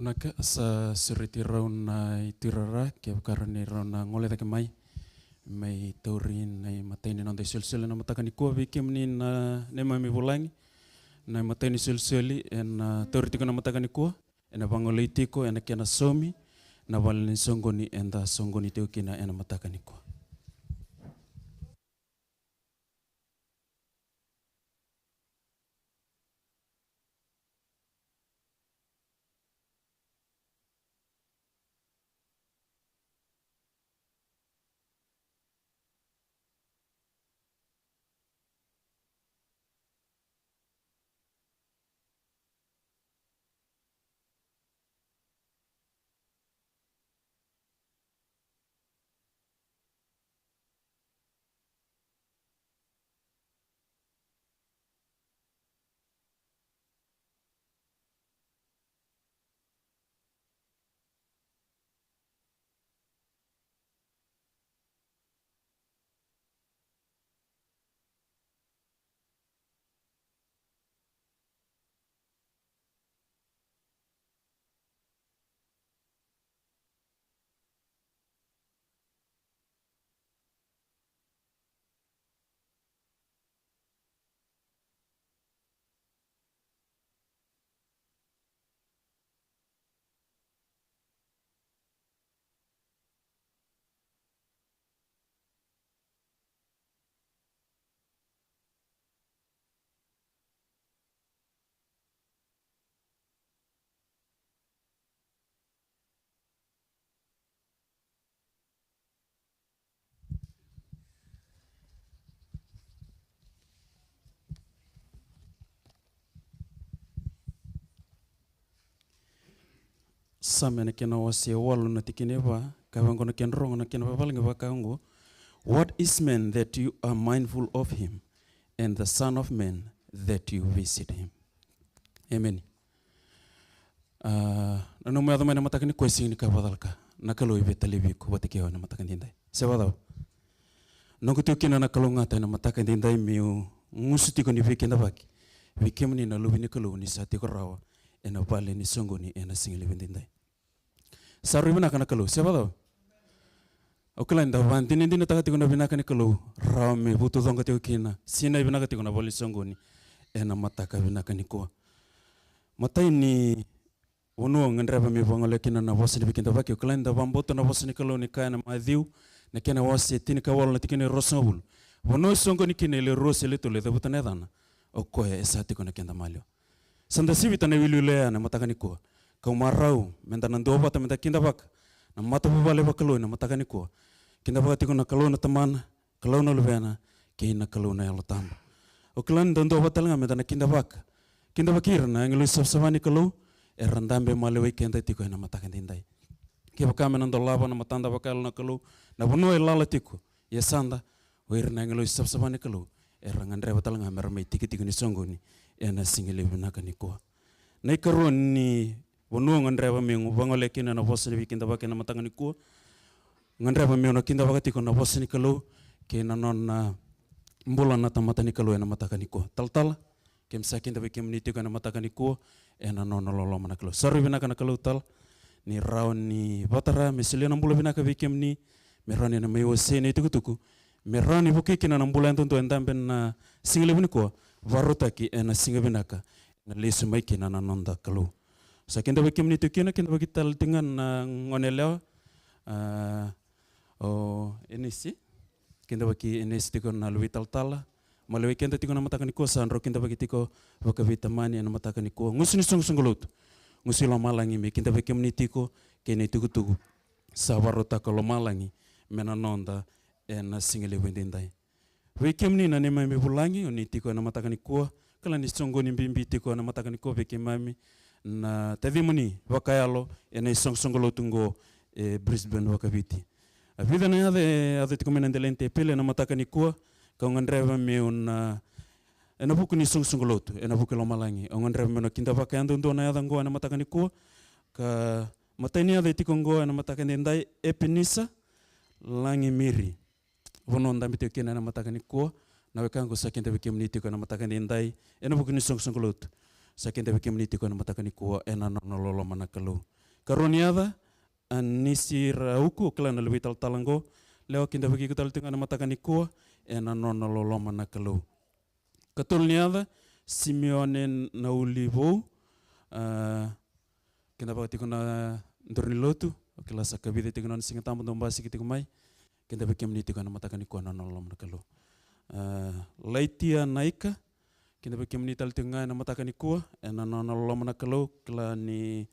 Naka sa suriti rauna itirara ke karani rauna ngole take mai taurin nei mateni nonde sulsuli na matakani ko vikimni na nema mi volangi na mateni sulsuli en tauriti na matakani ko en bangole itiko en kena somi na valni songoni enda songoni teukina en matakani ko. Samene kena wasi walu na tikineva kavango na kenrongo na kena vavalnge vakango. What is man that you are mindful of him, and the son of man that you visit him? Amen. Nanu me adamai na matakani kwesi ni kavadalka nakalo ivetalivi ko watikeo na matakani ndai. Sevadao. Nongo tiukina nakalo ngata na matakani ndai miu ngusutiko ni vikenda vaki. Vikemni na lubi ni kalo ni satiko rawa. Ena vale ni songo ni ena singili vendindai. Saru ibina kana kalau siapa tahu? Okela inda vanti ni dina takati kuna bina kana kalau rame butu zonga teo kina sina ibina kati kuna vale songo ni ena mataka bina kana ko. Mata ini wono ngendra ba mi vangole kina na vosi bikinda vaki okela inda vamboto na vosi ni kalau ni kana madhiu na kena wasi tini kawal na tikine rosabul. Wono songo ni kina ile rose ile tole da butane dana. Okoe esati kuna kenda malio. Sanda sivita na wilulea na matakani ko. Kau marau menda nandoba ta menda kinda bak. Na mata bubale bakalo na matakani ko. Kinda bak tiko na kalau na taman, kalau na luvena, ke na kalau na yalotamba. Oklan nandoba talanga menda na kinda bak. Kinda bakir na ngelu sabsabani kalau erandambe malewe kenda tiko na matakani ndai. Ke bakame nandolaba na matanda bakalo na kalau na bono elala tiko. Yesanda wer na ngelu sabsabani kalau erangandre batalanga mermai tiki ni songoni. Ena singile binaka ni ko. Na ikaron ni wonu ngandreba mengu bangole kina na bosni bikinda bake na matanga ni ko. Ngandreba mengu na kinda bakati ko na bosni kalau kena non na mbola na tamata ni kalau ena mataka ni ko. Tal kem sakinda bikim ni tiko na mataka ni ko ena non lolo mana kalau. Saru binaka na kalau tal ni raun ni batara misile na mbola binaka bikim ni merani na mewo sene tuku. Merani buki kina na mbola entonto endambe na singile binako. Varotaki ena singa binaka na lesu mai kina na nonda kalau. Sa kinda baki mnitu kina kinda baki tal dengan ngoneleo enisi kinda baki enisi tiko na luwi tal malawi kinda tiko na matakani ko sanro kinda baki tiko baka vitamani na matakani ko ngusini sunggulut ngusi lo malangi me kinda baki mnitiko kene tugu sa varota kalau malangi mena nonda ena singile wendindai. Wekemni na nema mi bulangi oni tiko na matakani ko kala ni songo ni bimbi tiko na matakani ko vekemami na tadimuni wakayalo ena songolo tungo Brisbane wakaviti. Avida na ade tiko menandelente pele na matakani ko ka ngandreva me una ena buku ni songolo tu ena buku lo malangi ngandreva me no kinda vakayando ndo na yada ngo na matakani ko ka matani ade tiko ngo na matakani ndai epinisa langi miri. Wono ndambi te kena na matakani ko na wekango sakinda bikim niti ko na matakani ndai ena buku ni songolo tu Sakinda wiki mniti ko na matakani kuwa na lolo manakalu. Karoniada nisi Rauku kala na lewi talango leo kinda wiki ko taltinga na matakani kuwa na lolo manakalu. Katulniada Simeone na ulivo kinda bakti ko na ndornilotu kila sakabide tikuna singa tamu dombasi kitikumai kinda wiki mniti ko na matakani kuwa na lolo manakalu. Laitia naika kinda wiki mniti taltinga na matakani kuwa na lolo manakalu kila ni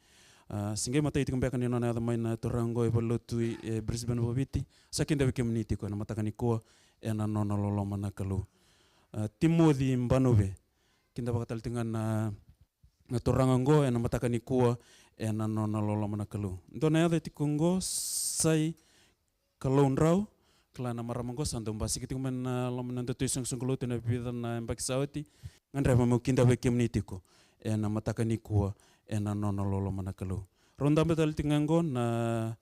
singai matai tikum beka ni nona mai na torango e balotu e Brisbane bobiti sakinda wiki mniti ko na matakani kuwa na lolo manakalu. Timothy Mbanove kinda bakatal tinga na torango na matakani kuwa na lolo manakalu. Ndona ya tikungo sai kalondrau kala na maramango sando mbasi kitikum na lomna ndo tuisong songlo na vida na mbakisauti ngandra mo kinda wiki mniti ko na matakani kuwa na lolo manakalu. Ronda betal tingango na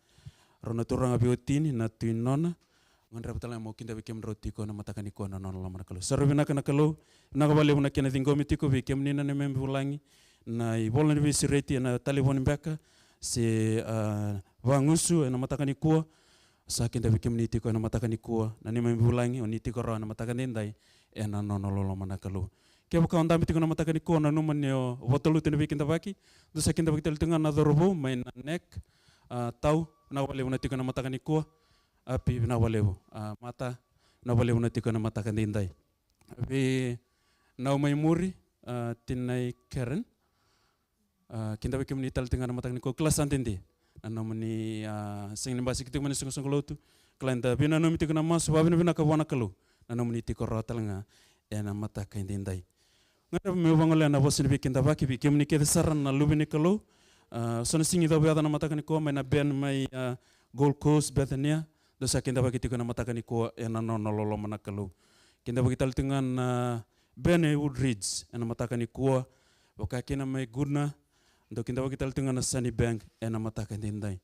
rona turanga biotini na tuinona ngandra betal mo kinda wiki mroti ko na matakani ko na lolo manakalu. Sarubina kana kalu na kabale una kena tingo mitiko wiki mnina na membulangi na ibola ni bisireti na talibon beka se vangusu na matakani kuwa sakinda wiki mniti ko na matakani kuwa na ni membulangi oniti ko na matakani ndai na lolo manakalu. Kaya buka onda mitiko na matakani ko na numan yo botolu tene bikinda baki do sakinda baki tel tinga na dorobo main na nek tau na wale una tiko na matakani ko api na wale mata na wale una tiko na matakani ndai vi na mai muri tinai Karen kinda baki mni tel tinga na matakani ko kelas antindi na nomani sing nimbasi kitiko mani sung lotu klanda bina no mitiko na mas babina bina ka wana kalu na nomani tiko rotalanga na matakani ndai. Ngara me wangole na vosin bikinda baki bikim ni kede saran na lubini kalu sona singi do beada na matakani ko mai na ben mai Gold Coast Bethania do sakinda baki tiko na matakani ko na lolo manakalu. Kinda baki tal tingan Ben Woodridge na matakani ko wakakina mai guna do kinda baki tal tingan na Sunny Bank na matakani ndai.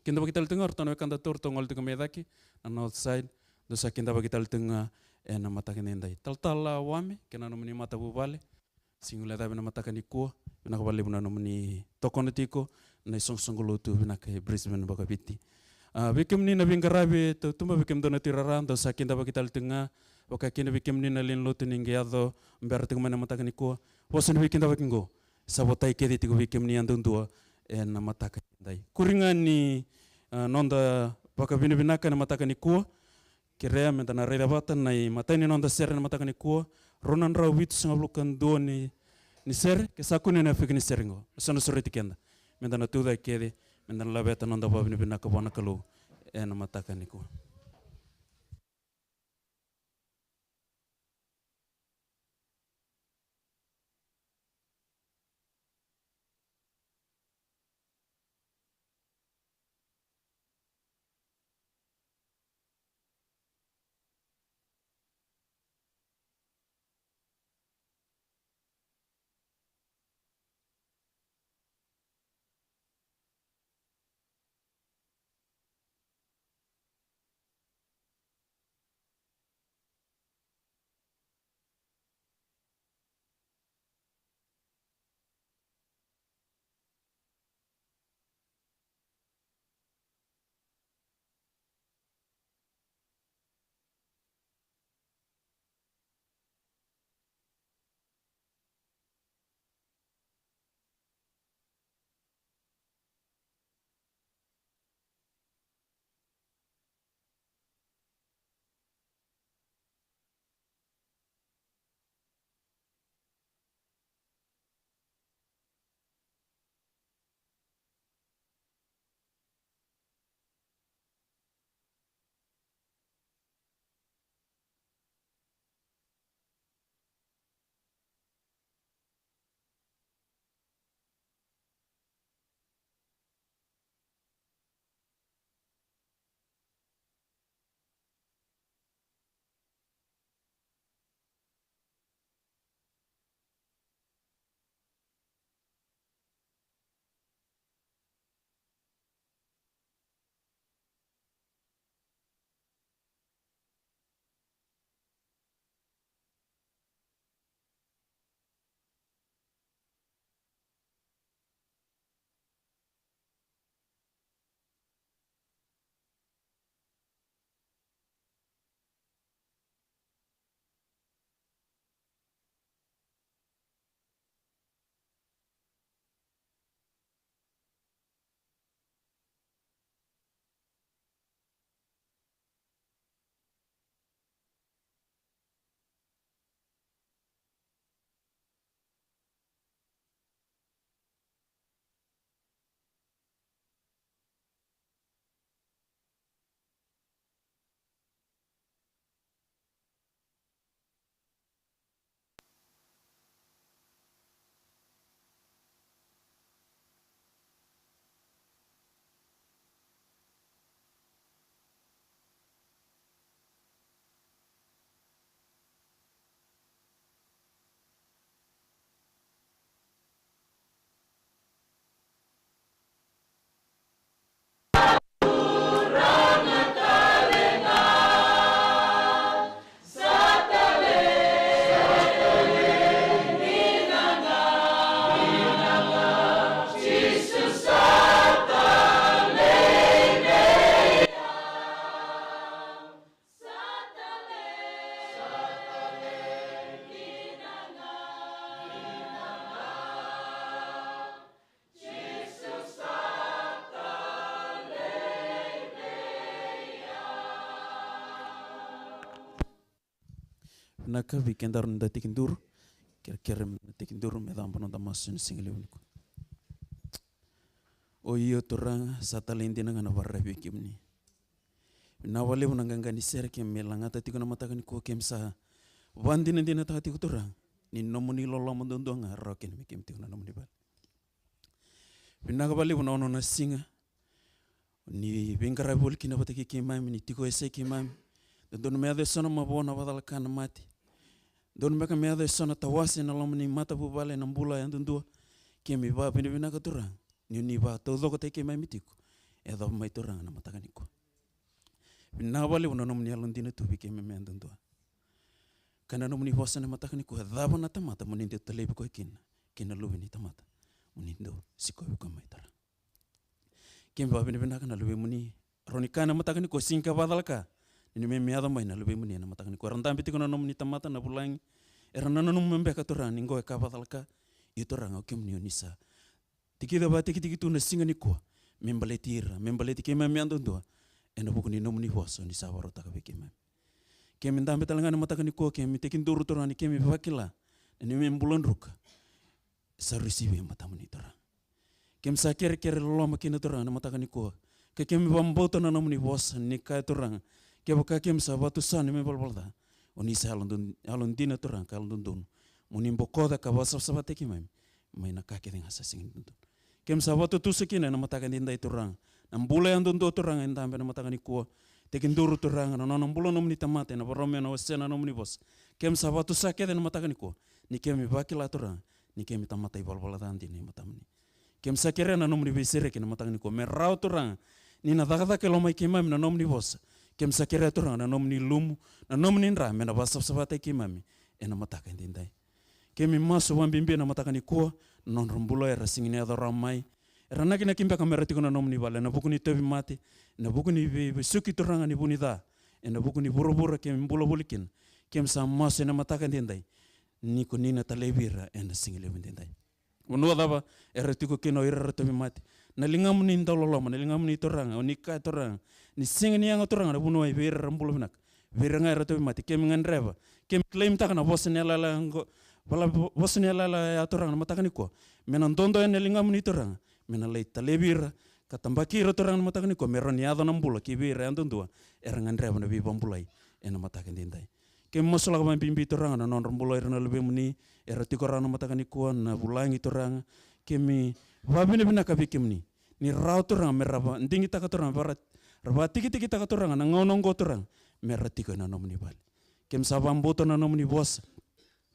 Kinda baki tal tingan ortano kanda tortongol tiko medaki na north side do sakinda baki tal tingan na matakani ndai. Tal wame kena nomani mata bubale singula da bina matakani ko bina kabale bina nomani tokonetiko na songolotu bina ke Brisbane bakabiti. Bikim ni na bingarabe to tumba bikim dona tiraran do sakinda baki tal tinga wakakina bikim ni na lin lotu ningeado mbera tinga na matakani ko wasan bikinda bakingo sabotai kedi tigo bikim ni andundua na matakani ndai. Kuringa ni nonda bakabina binaka na matakani ko kirea menta na reda bata na matani nonda ser na matakani ko ronan ra witu sanga blukan do ni ser ke sakuni na fikini seringo sono soriti kenda menta na tuda kede menta na labeta nonda babini binaka bona kalu na matakani ko. Naka vikendar nda tikindur kira tikindur medam pano damasun singlewniku. O iyo turang satalindi nanga na varrabi kimni. Na wale unanganga ni serke melangata tikuna matakani ko kemsa wandina dina tahati kuturang ni nomuni lolo mandondo nga roken mi kem tikuna nomuni bal. Binaga bali unaono na singa ni bingara bol kina bataki kimam ni tiko ese kimam don me ade sono mabona badal kana mati don meka me ade sono tawasi na lomni mata bu bale na mbula andundua kemi ba bina katurang ni ba todo ko teke mai mitiko edo mai turang na matakani ko. Binaga bali unaono ni alondina tu bike me andundua. Kana no muni hosa na matakani ko daba na tamata muni de telebi ko kina lubini tamata muni do siko ko mai tara. Kem ba bina kana lubi muni ronikana matakani ko singka badalka ini me meada mai na lubi muni na matakani ko randam bitiko na muni tamata na bulang erana no membe ka turang ningo ka badalka itu rang o kem ni onisa tikida ba tiki tu na singa ni ko membaleti kema me andundua ena bukuni no muni hosa ni sawaro taka bekema. Kemi ndambe talangana matakani ko kemi tekin duru turani kemi vakila ni me bulan ruka sa receive matamuni turang. Kem sa kere lo makina turang na matakani ko ke kemi bambota na namuni hosa ni ka turang ke baka kem sa batu sa ni me balbalda oni sa alon dina turang ka alon dun muni bokoda ka basa sabate kimai mai na ka ke denga sa singin dun. Kem sa batu tu sekina na matakani ndai turang nam bule andun do turang ndambe na matakani ko tekin duru turang na non bulo nomni tamate na borome na wasena nomni bos kem sabatu sakete na matakani ko ni kemi bakila turang ni kemi tamata ibalbala tanti ni matamni kem sakere na nomni besere ke na matakani ko merau turang ni na daga ke lomai kemam na nomni bos kem sakere turang na nomni lumu na nomni ndra me na basap sabate kemami na matakani dindai kemi masu wambimbi na matakani ko non rumbulo era singini adoramai era nakina kimba kamera tikona nomni bale na bukuni tebi mate na bukuni suki turanga ni bunida na bukuni burubura kem bulo bulikin kem sa masu na mataka dindai ni kunina talebira na singile dindai unua daba era tiko kino ira tebi mate na lingam ni ndololoma na lingam ni turanga unika turanga ni singini yang turanga na bunua ibira rambulo binak viranga era tebi mate kem ngandreva kem claim takana bosne lala ngo bala bosne lala ya turanga na mataka niko menan dondo ene lingam ni turanga mena lei talebira katambakira turang na matakani ko meroni ado nambula kibira andundua erangan reba na bibambulai ena matakani dindai ke mosla ka bimbi turang na non rambulai rena lebe muni era tikorana matakani ko na bulangi turang kemi wabine bina ka bikimni ni rau turang meraba ndingi taka turang barat raba tiki taka turang na ngonongo turang merati ko na nomni bal kem sabamboto na nomni bos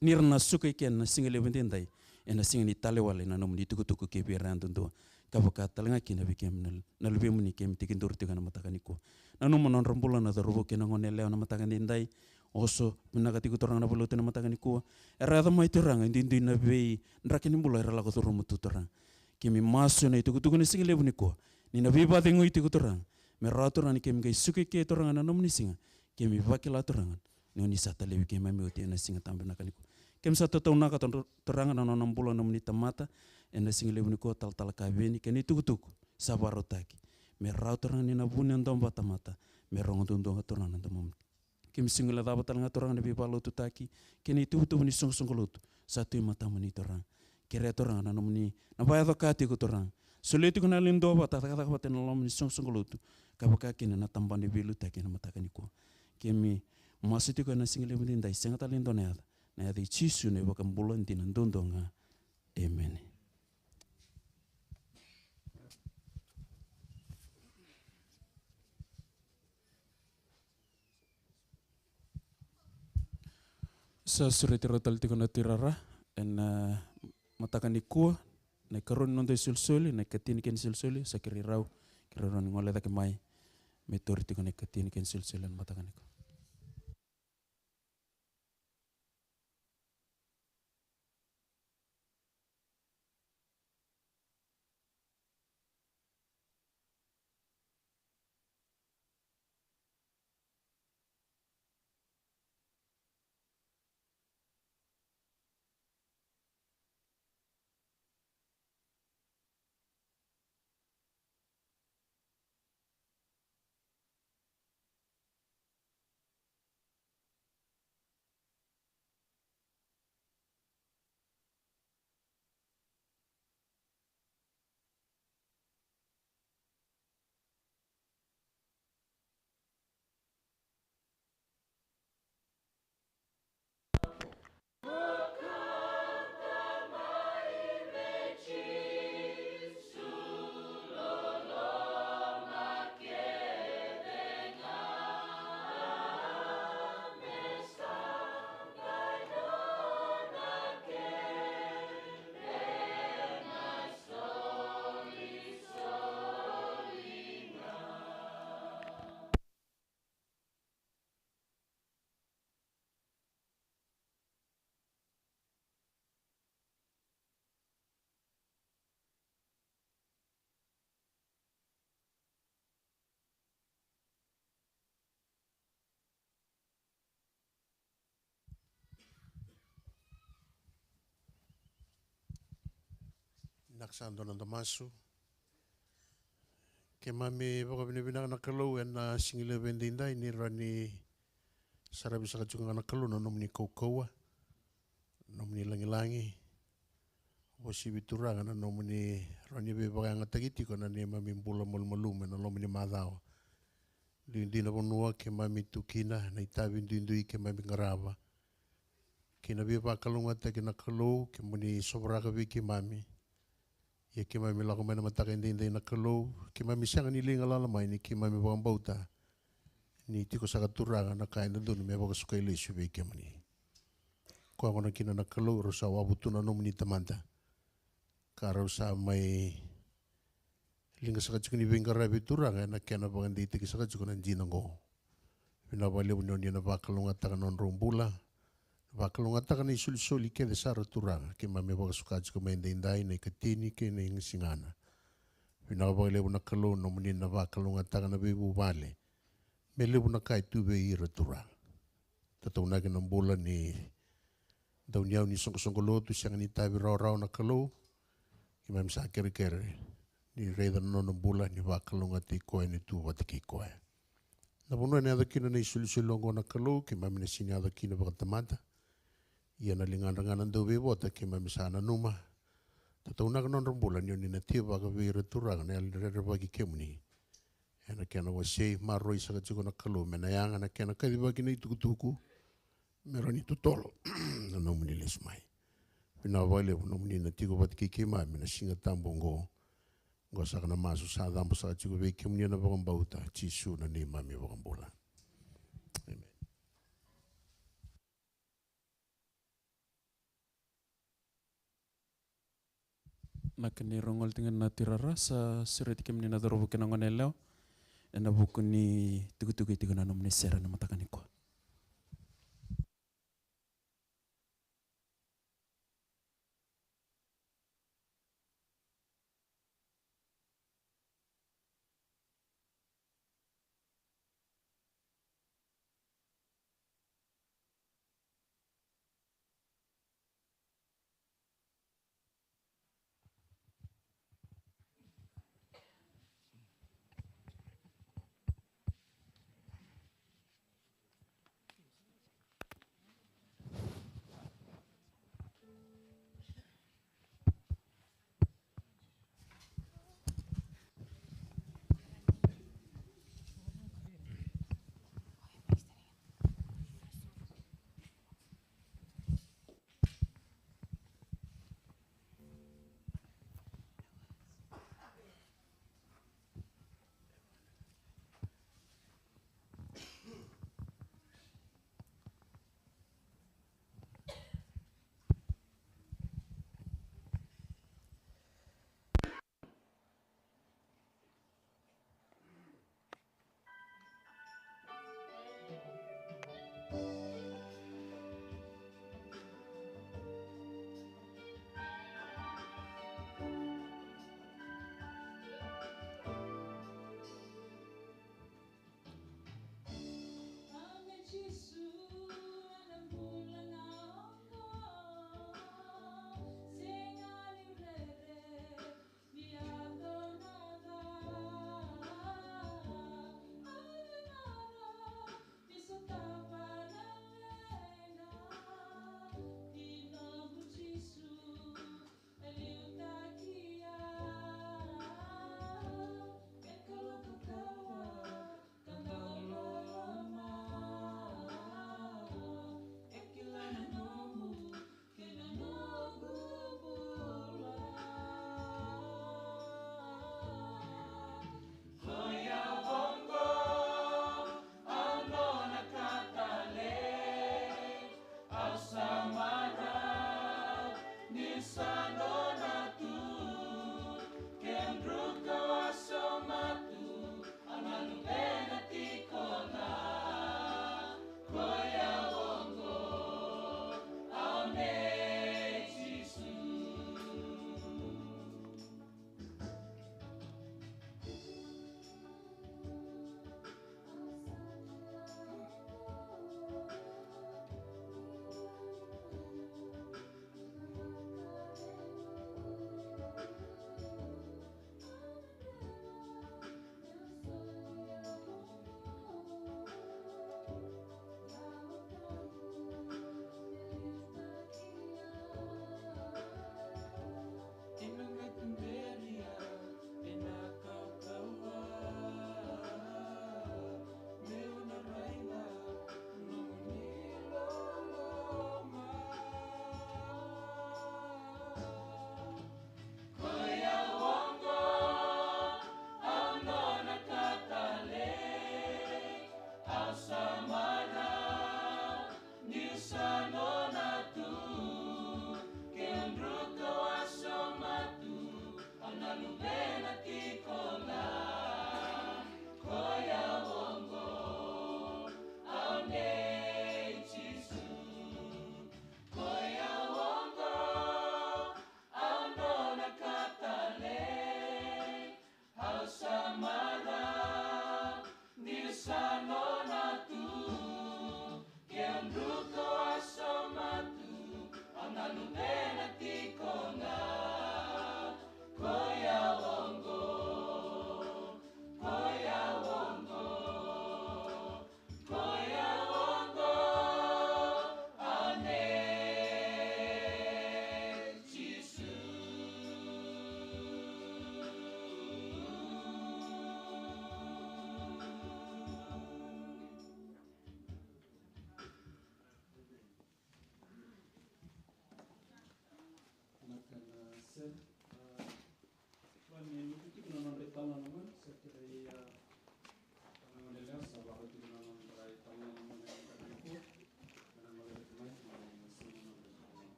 nirna sukai ken na singile bindai ena singini talewale na nomni tuku kibira andundua kabaka talanga kina bikem na lubi muni kem tikin dur tiga na matakani ko nanu monon rombula na darubo kena ngone leo na matakani ndai oso minaka tiku torang na bulu na matakani ko era da mai torang indi na bei ndrakini bula era lago turu mutu torang kimi masu na tiku ni singile buni ko ni na biba tengu tiku torang merra torang kem gai suki ke torang na nomni singa kemi vakila torang ni oni sata lewi kem mai uti na singa tambe na kaniko kem sata tau naka torang na non bula nomni tamata ena singile buni ko tal Kaveni keni tuku sabarotaki me rauterang ni na buni ndomba tamata me rongondo torang na domom kim singile daba talanga torang na bibalo tutaki keni tuku ni songlutu satu mata muni torang kere torang na nomni na baya dokati ko torang soleti ko na lindo ba tata ba ten lom ni songlutu kabaka keni na tambani bilu taki na mata kaniko kemi masiti ko na singile buni ndai sengata lindo na ada chisu ne bakam bulan tinan dondonga amen. Sa sureti rotal tiko na tirara en matakani kua na karon non de sulsuli na katini ken sulsuli sa kiri rau kiri ron ngole da mai metori tiko na katini ken sulsuli matakani ko. Sando na masu. Ke mami baka binibina na kalau na singile vendinda ini rani sarabi sa kachunga na kalau na nomni kaukaua, nomni langi-langi. O si bituranga na nomni rani bebaka nga tagiti ko na ni mami bula malmalume na nomni madao. Di na bonua ke mami tukina na itabi ndui ke mami ngarava. Ke na beba kalunga ta ke na kalau ke muni sobraka biki mami. Ya ke mami lako mana mataka indai na kalau ke mami sianga ni linga lala mai ni ke mami bang bauta ni tiko saka turanga na kain dun me baka suka ile sube ke mani ko ako na kina na kalau rosa wabutu na nomni tamanta ka rosa mai linga saka chukuni benga rabi turanga na kena bang indai tiki saka chukuna jinango pina wale bunyo na bakalunga taka non rombula bakalunga taka na isuli ke de sara turanga ke mami baka suka chuka mai indai na ikatini ke na singana. Pinaka lebu na kalau no muni na bakalunga taka na bebu vale. Me lebu na kai tube i ratura. Tatau nake na bola ni dauniau ni songko lotu siang ni tabi rau na kalau. Ki mam sa kere ni reida no na bola ni bakalunga ti koe ni tu watiki koe. Na bunua ni ada kina na isulongo na kalau ki mam na sini ada kina baka tamata. Ia na lingana do bebota ki mam sa na numa. Tatau naka non rambulan yun ni natia baka vira turanga na alirere bagi kemuni. Ena kena wasei maroi saka tiko na kalau mena yanga na kena kadi bagi na itukutuku merani tutolo na nomuni lesmai. Pina wale nomuni na tiko bati kikima mena singa tambongo. Ngo saka na masu sa dampo saka tiko vei kemuni na bakang bauta jisu na ni mami bakang bola. Amen. Nakani rongol tingan na tirara sa sireti kemni na dorobu kena ngoneleo ena buku ni tuku-tuku itigo na nomni sera na matakani ko.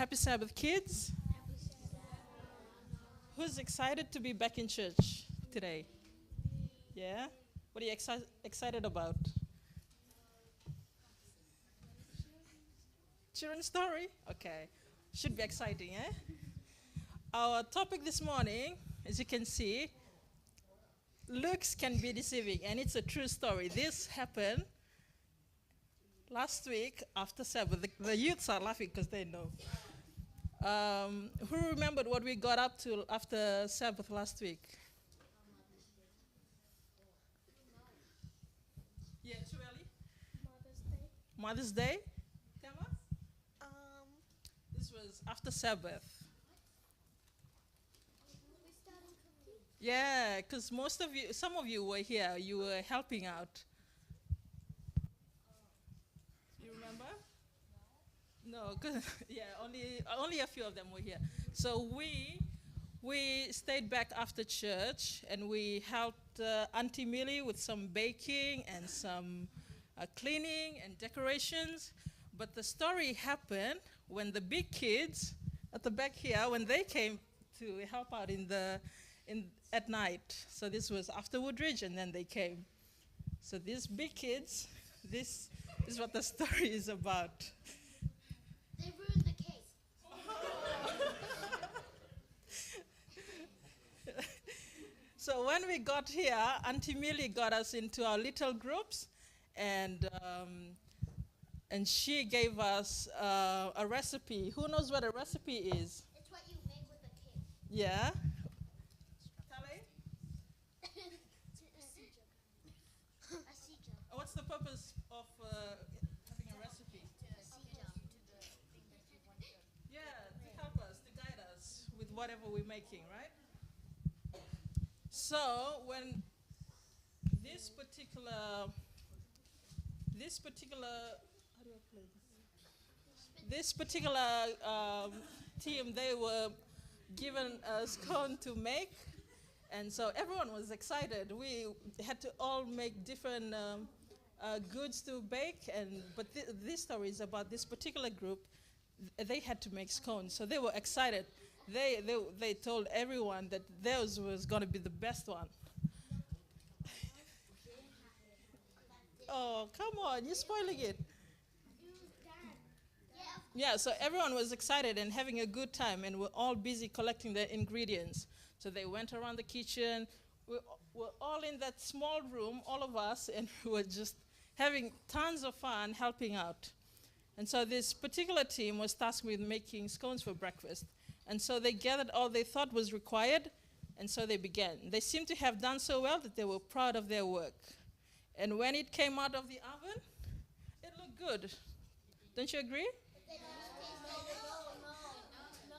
Happy Sabbath, kids. Who's excited to be back in church today? Yeah? What are you excited about? Children's story? Okay. Should be exciting, eh? Our topic this morning, as you can see, looks can be deceiving, and it's a true story. This happened last week after Sabbath. The youths are laughing because they know. Who remembered what we got up to after Sabbath last week? Yeah, too early? Mother's Day? Tell us. This was after Sabbath. Yeah, because some of you were here. You were helping out. You remember? No, cause yeah, only a few of them were here. So we stayed back after church and we helped Auntie Millie with some baking and some cleaning and decorations. But the story happened when the big kids at the back here, when they came to help out at night. So this was after Woodridge, and then they came. So these big kids, this is what the story is about. They ruined the cake. So when we got here, Auntie Millie got us into our little groups, and she gave us a recipe. Who knows what a recipe is? It's what you make with the cake. Yeah. What's the purpose of having a recipe? Yeah, to help us, to guide us with whatever we're making, right? So when this particular how do I play this? This particular team, they were given a scone to make, and so everyone was excited. We had to all make different goods to bake, but this story is about this particular group. They had to make scones, so they were excited. They told everyone that theirs was going to be the best one. Oh, come on, you're spoiling it. Yeah, so everyone was excited and having a good time, and we're all busy collecting the ingredients. So they went around the kitchen. We're all in that small room, all of us, and we were just having tons of fun helping out. And so this particular team was tasked with making scones for breakfast. And so they gathered all they thought was required, and so they began. They seemed to have done so well that they were proud of their work. And when it came out of the oven, it looked good. Don't you agree?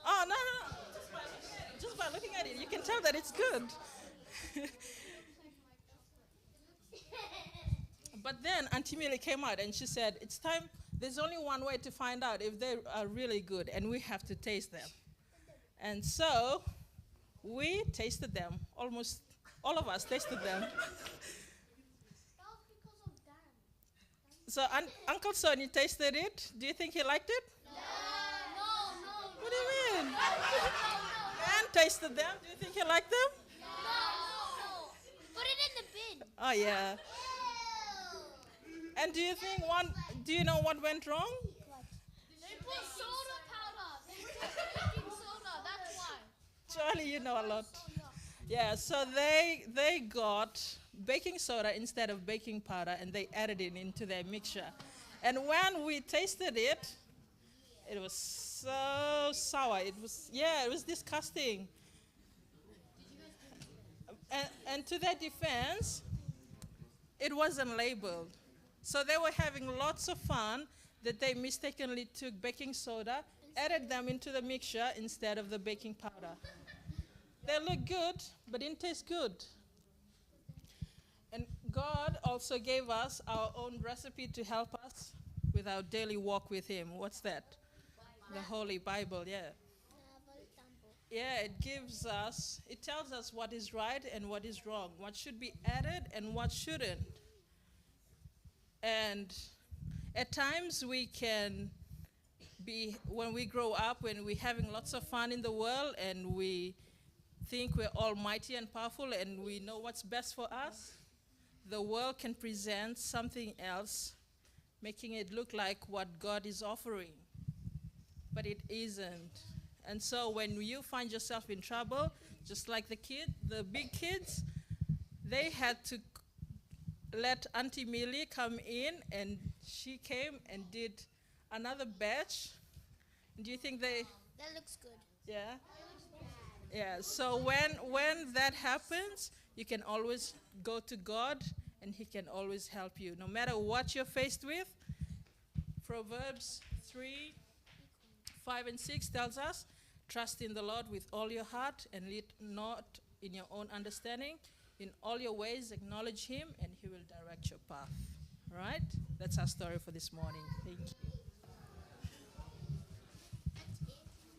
Oh, no. Just by looking at it, you can tell that it's good. But then Auntie Millie came out and she said, it's time, there's only one way to find out if they are really good, and we have to taste them. And so we tasted them. Almost all of us tasted them. So Uncle Sonny tasted it. Do you think he liked it? No. What do you mean? And tasted them. Do you think he liked them? No. Put it in the bin. Oh, yeah. And do you know what went wrong? They put soda powder. They put baking soda. That's why. Charlie, you know a lot. Yeah, so they got baking soda instead of baking powder, and they added it into their mixture. And when we tasted it, it was so sour. It was disgusting. And to their defense, it wasn't labeled. So they were having lots of fun that they mistakenly took baking soda, added them into the mixture instead of the baking powder. They look good, but didn't taste good. And God also gave us our own recipe to help us with our daily walk with Him. What's that? The Holy Bible, yeah. Yeah, it tells us what is right and what is wrong, what should be added and what shouldn't. And at times we can when we grow up, when we're having lots of fun in the world and we think we're almighty and powerful and we know what's best for us, the world can present something else, making it look like what God is offering. But it isn't. And so when you find yourself in trouble, just like the big kids, they had to let Auntie Millie come in, and she came and did another batch. Do you think they? That looks good. Yeah. Yeah. So when that happens, you can always go to God, and He can always help you, no matter what you're faced with. Proverbs 3, 5 and 6 tells us, trust in the Lord with all your heart and lean not in your own understanding. In all your ways, acknowledge Him, and He will direct your path. All right? That's our story for this morning. Thank you.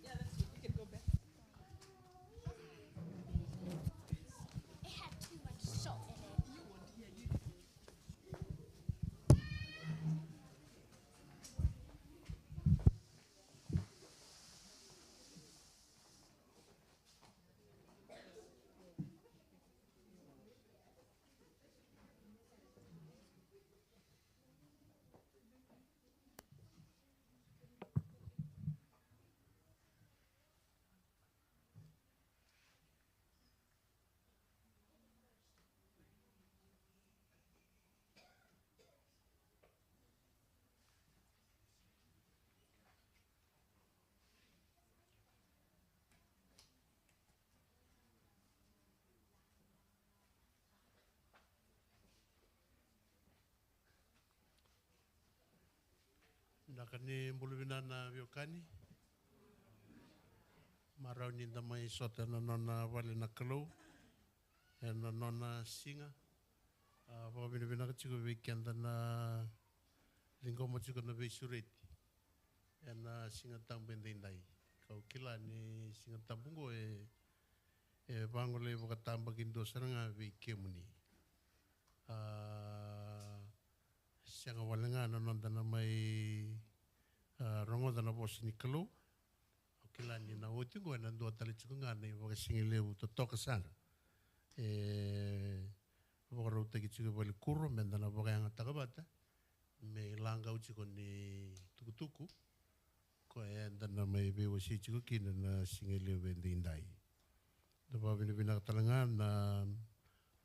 Yeah, that's it. You can go back. It had too much salt in it. Nakani mbulubina na viokani. Marau ni damai sota na nona wale na kalau. E na nona singa. Wabina bina ka chiko weekenda na lingoma chiko na beisureti. E na singa tambende indai. Kau kila ni singa tambungo e bangole wakatamba kindo saranga weekemuni. Sianga walenga na nonda na mai rongo dana bosi ni kalau. Kila ni na otingo na ndo tali chukunga na waka singile to toka sana. Waka rauta ki chuku wali kuro menda na waka yanga takabata. Me langa uchiko ni tukutuku. Ko enda na mai bewa si chuku kina na singile wende indai. Dapa bina bina katalanga na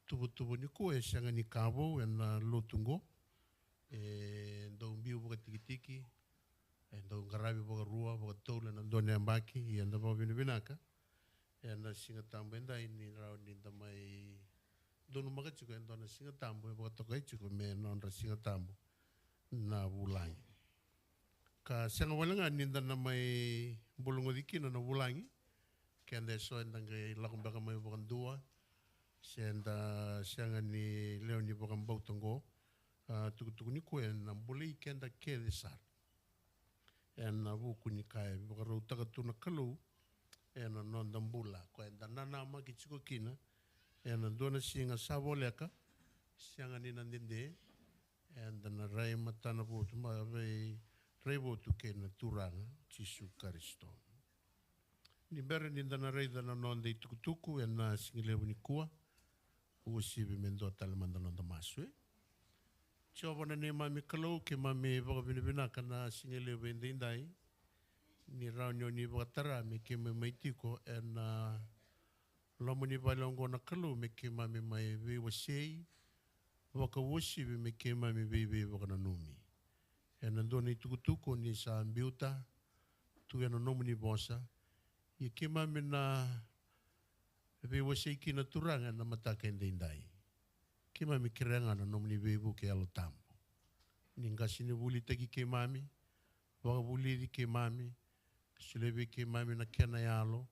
tubu ni ko sianga ni kabo na lotungo. Ndo mbiu waka tiki-tiki. Ndo ngarabi waka rua waka toula na ndone ambaki. Enda pa bina binaka. Enda singa tambo enda ini rao ni damai. Dono maka chiko enda na singa tambo. Waka tokai chiko me nonra singa tambo. Na wulangi. Ka sianga walanga ninda na mai bulungo dikina na wulangi. Kenda so enda ngai lakumbaka mai waka ndua. Sianga ni leo ni waka mbautongo. Tukutuku ni koe na mbuli kenda kede sar. Na wuku ni kai waka rautaka tuna kalau. Na nonda mbula. Koe na nanama ki chiko kina. Na dona singa saboleka. Sianga ni nandinde. Na rai matana votu. Rai votu ke na turanga. Jisu Karisto. Ni bere ni dana rai dana nonda i tukutuku. Na singilewu ni kua. Usibi mendo talamanda nonda masue. Chobana ne mami kalau ke mami waka bina kana singele wende indai. Ni raunyo ni wakatara me ke me maitiko na lomo ni walongo na kalau me ke mami mai we wasei. Waka wosibi me ke mami we waka na numi. Na doni tukutuko ni sa ambiuta. Tu na nomu ni bosa. Ye ke mami na we wasei ki na turanga na mataka indai. Ke mami kirenga na nomu ni webu ke alo tambo. Ningasi ni wuli teki ke mami. Waka wuli di ke mami. Sulebi ke mami na kena yalo.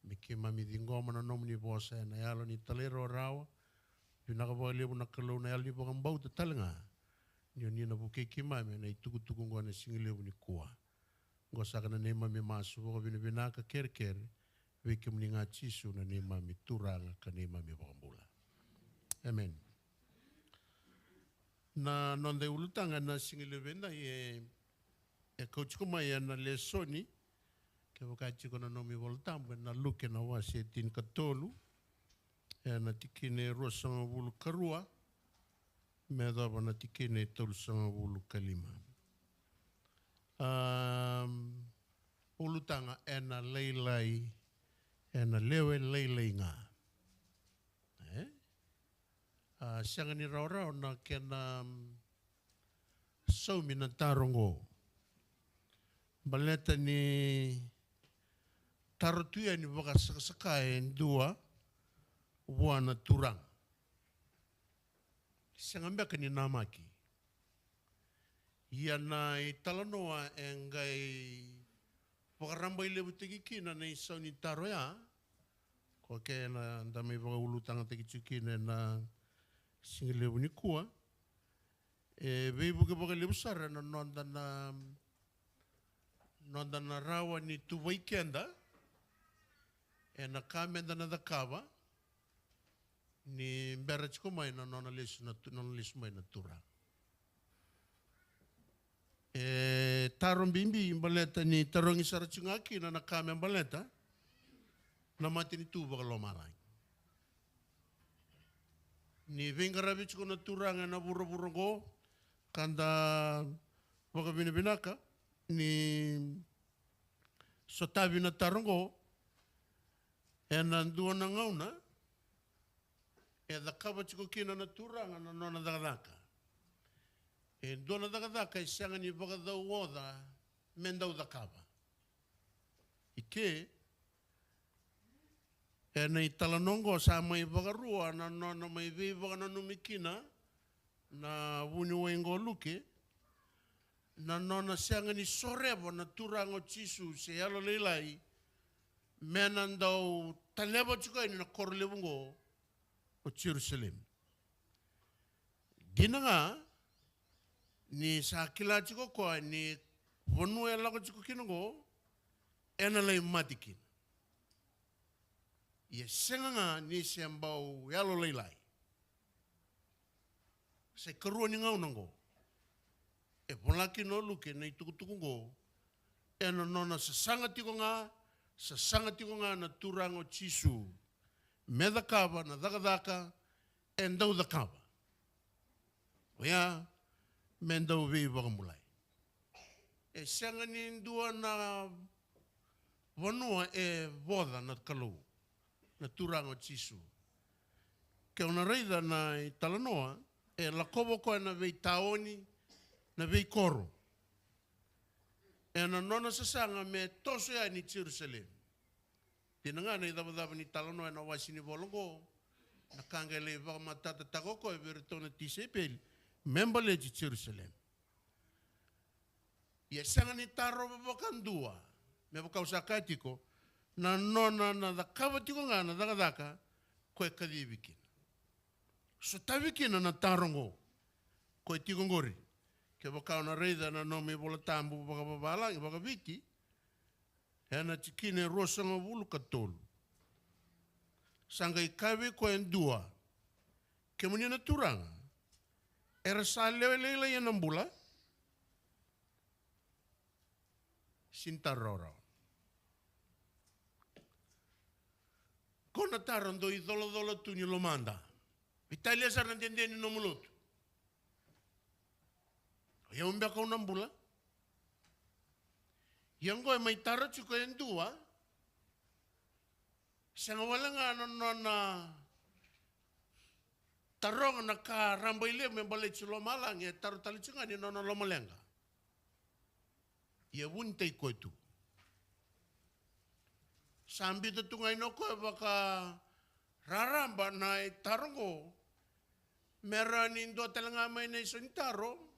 Me ke mami di ngoma na nomu ni bosa. Na yalo ni talero rawa. Pinaka waka lebu na kalau na yalo ni waka mbau ta talanga. Ni na buke ke mami na ituku-tuku ngwa na singilebu ni kua. Ngwa saka na ne mami masu. Waka binaka kere-kere. Weke mni nga chisu na ne mami turanga ka ne mami waka mbula. Amen. Na nonde ulutanga na singile wenda ye E coach mai na le soni ke wakati kona nomi voltambo na luke na wasi tin katolu e na tikine rosanga bulu karua me dava na tikine tolsanga bulu kalima. Ulutanga e na leilai e na lewe leilai ngā. Sianga ni rau na kena saumi na tarongo. Baleta ni tarotuia ni waka sakasaka e ndua wana turang. Sianga mbeka ni namaki. Ia na i talanoa e ngai wakaramba i lebu tekikina na i sauni taro ya. Ko ke na ndame waka ulutanga tekitsukina na singilebu ni kua. E veibu ke waka lebu sara na nonda na rawa ni tu weekenda. E na kamenda na dakava. Ni mbera chiko mai na nona lesu mai na tura. E taron bimbi imbaleta ni tarongi sarachungaki na nakame imbaleta. Na mati ni tu waka lomarai. Ni vingarabi chiko na turanga na buro kanda waka binaka ni sotabi na tarongo e na ndua na ngauna e da kaba chiko kina na turanga na nona dagadaka e ndua na dagadaka e sianga ni waka da uoda mendau da kaba ike e na italanongo sa mai waka rua na nona mai vei waka na numikina na wuni wengo luke na nona sianga ni sorebo na turango chisu se yalo leilai mena ndau talebo chuka ni na korlebungo o Jerusalem. Ginanga ni sa kila chuko ko ni wonu e lako chuko kinongo ena lei matikin. Ye senganga ni sembau yalo leilai. Se kerua ni ngaunango. E polaki no luke na itukutuku ngo e no nona sasanga tiko ngā na turango chisu me dakava na dakadaka e ndau dakava oia me ndau vei wakamulai e sanga ni ndua na wanua e voda na kalau na turango chisu ke ona reida na i talanoa e lakovo koe na vei taoni na vei koro. E na nona sasanga me toso ya ni Jerusalem. Tina nga na i dava ni talano e na wasi ni volongo. Na kangele waka matata takoko e veritona tisepeli. Membale di Jerusalem. Ia sanga ni taro wakandua. Me wakau sakatiko. Na nona na dakawa tiko nga na dakadaka. Koe kadibikina. So tabikina na tarongo. Koe tiko ngori. Ke wakau na reida na nome bola tambu waka babalangi waka viti. E na tikine rosanga wulu katolu. Sanga i kawe koe ndua. Ke muni na turanga. Era sa lewe ya nambula. Sinta roro. Kona tarondo i dolo tu ni lo manda. Italia sa nandendeni no mulutu. Ia umbea kau nambula. Ia ngoe mai taro chuko endua. Sanga walanga na taronga na ka rambaile me bale chulo malang e taro talichunga ni nona lomalenga. Ia wuntei koe tu. Sambi tu tungai no koe waka raramba na e tarongo. Mera ni ndo talanga mai na iso ni taro.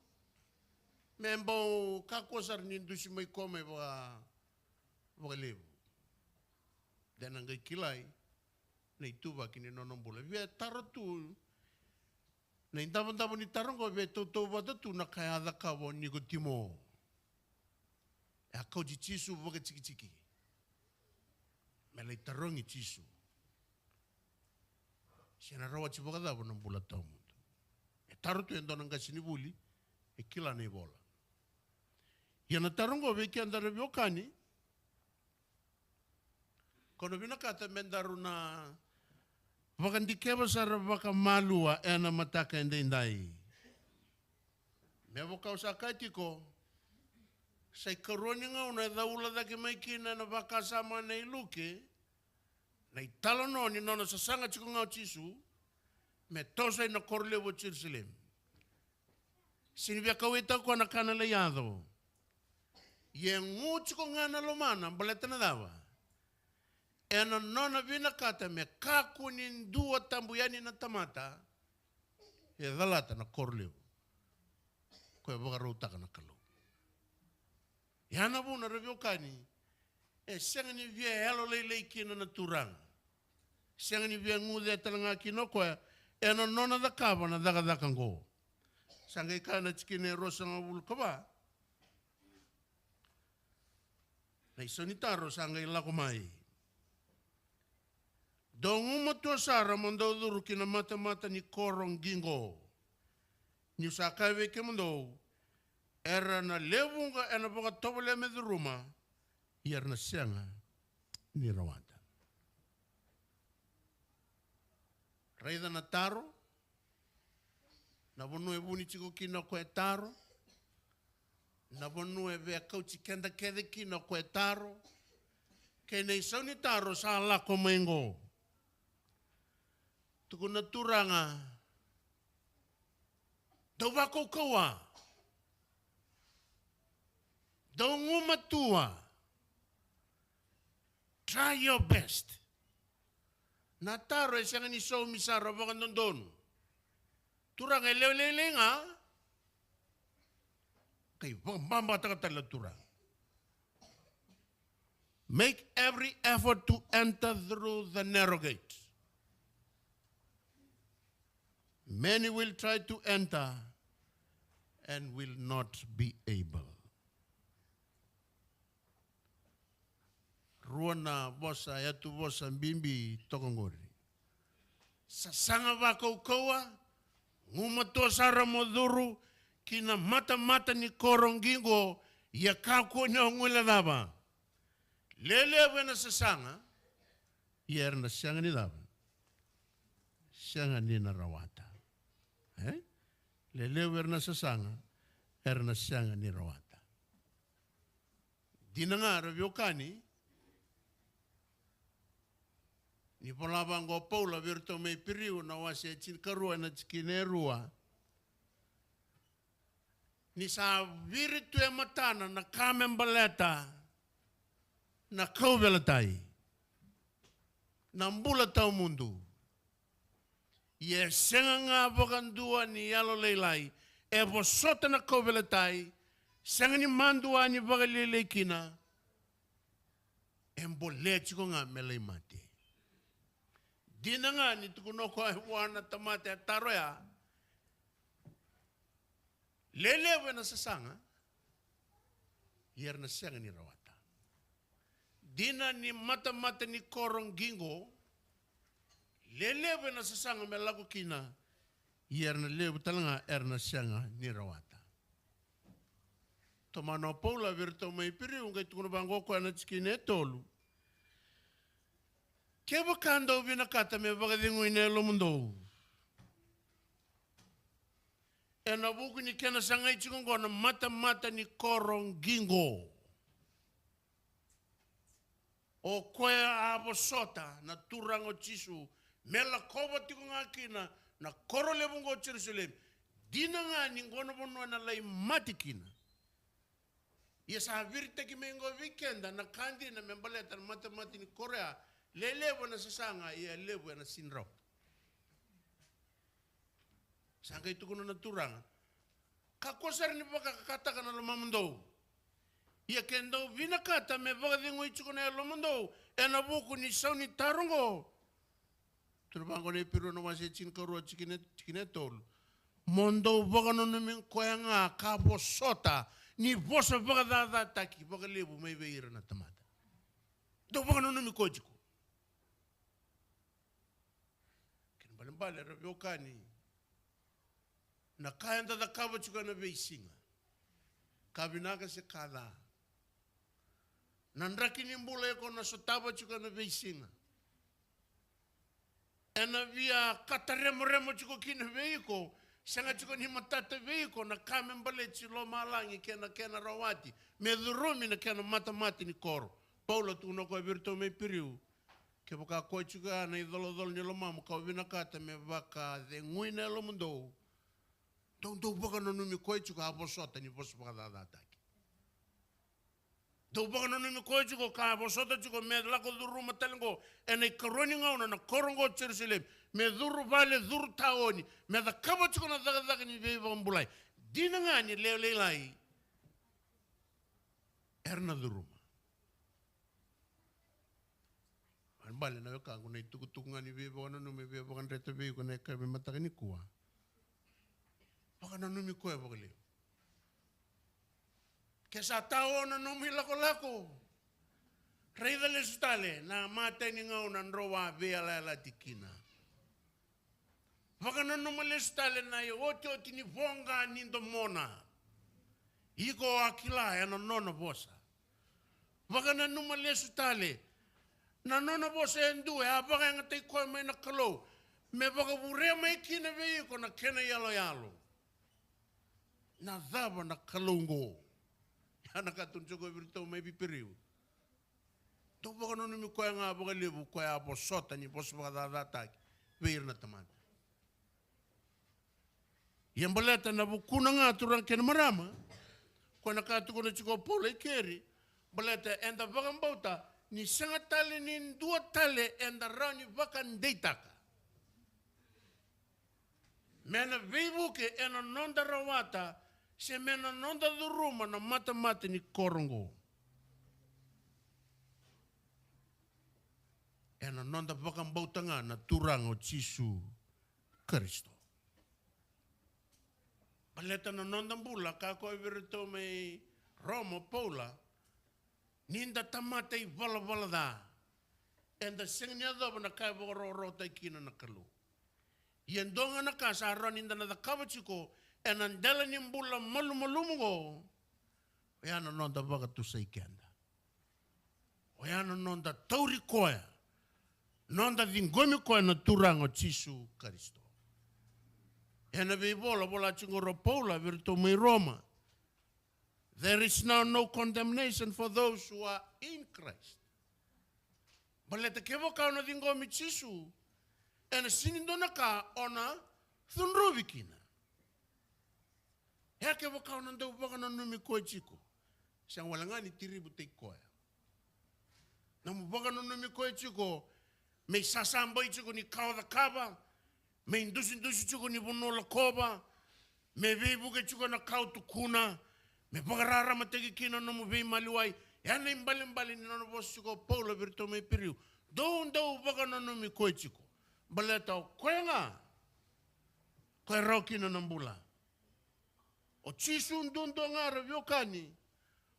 Membau kakosar ni ndusi mai kome waka lebu. Dan angkai kilai na ituba kini nonombula. Via taro tu na intaban-taban ni tarongo via tau bata tu na kaya adakawa ni ko timo. E akau di chisu waka chiki-chiki. Melai tarongi chisu. Siana rawa chiwaka dabo na mbula tau mutu. E taro tu endo nanga sinibuli e kila na ibola. Yana tarongo viki andara viokani. Kono vinakata mendaru na vakandikeva sara vaka malua ena mataka endendai. Mevo kausa kaitiko. Sai karoni ngau na daula daki maikina na vakasama na iluke. Na italo noni nona sasanga chiko ngau chisu. Me tosa ina korlevo Jerusalem. Sinivia kawita ko na kanala yado. Ye nguchi ko ngana lomana baleta na dawa. Ena nona vina kata me kaku ni dua tambuyani na tamata. Ye dalata na korlevo. Ko e bagarutaka na kalu. Yana buna reviokani. E sengani via helo lei kina na turang. Sengani via ngude talanga kino ko ena nona da kava na daga ngo. Sangai kana chikine rosa ngabul kaba. Na isonitaro sangai lakomai. Dongu matua sara mandau duru kina mata ni korong gingo. Ni usakai weke mandau. Era na lewunga ena boka tobole me ruma. Iar na sianga ni rawata. Raida na taro. Na bonu e buni chiko kina koe taro. Na bonu e vea kauchi kenda kede kina koe taro. Ke nei sauni taro sa lako mengo. Tuku na turanga. Dau wako kaua. Dau nguma tua. Try your best. Na taro e sianga ni sau misara waka nondonu. Turang e leo nga. Kay bamba takatala turang. Make every effort to enter through the narrow gate. Many will try to enter and will not be able. Ruana bosa yatu bosa bimbi tokongori. Sasanga wako ukawa. Ngumato sara moduru kina mata ni korongingo ya kako nya ngula daba. Lele wena sasanga yer na sianga ni daba. Sianga ni na rawata. Lele wena sasanga yer na sianga ni rawata. Dinanga raviokani ni polabango Paula virto me piriu na wase chinkarua na chikinerua. Ni sa viritu e matana na kamembaleta na kauvelatai. Na mbula tau mundu. Ye senga nga vakandua ni yalo leilai. E vosota na kauvelatai. Senga ni mandua ni vakalele kina. Embole chiko nga melei mati. Dina nga ni tukunoko ay wana tamate at taroya. Lelewe na sasanga. Yer na sianga ni rawata. Dina ni mata ni korong gingo. Lelewe na sasanga me lago kina. Yer na lewe talanga na sianga ni rawata. Tomano Paula virto mai piri ungai tukunabango ko na chikine tolu. Keba kando vinakata me vagadingu inelo mundo. E na buku ni kena sangai chikongo na mata ni korong gingo. O koe abosota na turango chisu. Mela koba tiko ngakina na koro lebungo Jerusalem. Dina nga ningono bono na lai matikina. Ia sa virte ki mengo weekenda na kandi na membaleta na mata ni Korea. Lelewe na sasanga ia lewe na sinrok. Sanga itu kuno na turanga. Kakosar ni baka kakata kana lomamundo. Ia kendo vinakata me baka dingo ichuko na lomamundo. E na buku ni sauni tarongo. Turbango ne piro no wase chinkarua chikine tol. Mondo baka no numin koyanga kabo sota. Ni bosa baka dada taki baka lebu mai veira na tamata. Do baka no numin kojiko. Bale raviokani na kaenda da kaba chuka na beisinga Kaveni se kala. Nandraki ni mbula eko na sotaba chuka na veisinga. Ena via kataremo chuko kina veiko. Sanga chuko ni matata veiko na kame mbale chilo malangi kena rawati. Me dhurumi na kena mata ni koro. Paula tu no ko virto me piriu. Ke baka ko chuka na idolo ni lo mamu ka vina kata me baka de nguina lo mundo. Do baka no numi ko chuka abosota ni bos baka da taki. Do baka no numi ko chuka ka abosota chuka me la ko duru matalengo ene koroni ngauna na korongo Jerusalem me duru vale duru taoni me da kaba chuka na daga ni ve mbulai. Dina ngani le lai. Erna duru. Bale na ka ngone tukutunga ni be bona no me be bona rete be ko ne ka be mataka ni kuwa. Baka na no mi ko e bole. Ke sa tao na no mi lako. Rei dele stale na mate ni ngau na rowa be ala tikina. Baka na no male stale na yo oti ni vonga ni ndo mona. Iko akila ya no no bosa. Baka na no male stale na nona bose endu e apaga ngate ko me na kalo me baka bure me kina ve ko na kena yalo na dava na kalongo ana ka tunjo ko virto me biperiu to baka no mi ko nga baka lebu ko ya bosota ni bos baka da tak ver na taman yembaleta na bukuna nga turang ken marama ko na ka tu ko na chiko pole keri baleta enda baka mbauta ni sanga tale ni dua tale enda rani vakan deitaka. Mena vivu ke ena nonda rawata se mena nonda duruma na mata ni korongo. Ena nonda vakan bautanga na turango Jisu Kristo. Baleta na nonda mbula kako virito me Roma Paula ninda tamata I vala da. Enda sengnya do na kai ro ta kina na kalu. Yendonga na kasa ron ninda na kavachiko enandela ni mbula malumugo. Oyana nonda baga tu sai kenda. Oyana nonda tauri koya. Nonda vingomi koya na turango Jisu Kristo. Ena bola chingoro Paula virto me Roma. There is now no condemnation for those who are in Christ. Baleta kevo ka ona dingo michisu. Ena sinindona ka ona thunrubikina. Ya kevo ka ona ndo baka na numi kochiko. Siang walangani tiribu te koya. Na mbaka na numi kochiko me sasamba ichiko ni kawa da kaba. Me indusi chiko ni bonola koba. Me vibuke chiko na kau tukuna. Me pagarara mategi kina no mo vei maliwai. Yana imbali ni no bosi ko Paula virto me piriu. Do baka no mi koichiko. Baleta o koenga. Koe rauki na nambula. O chisu ndundo ngara viokani.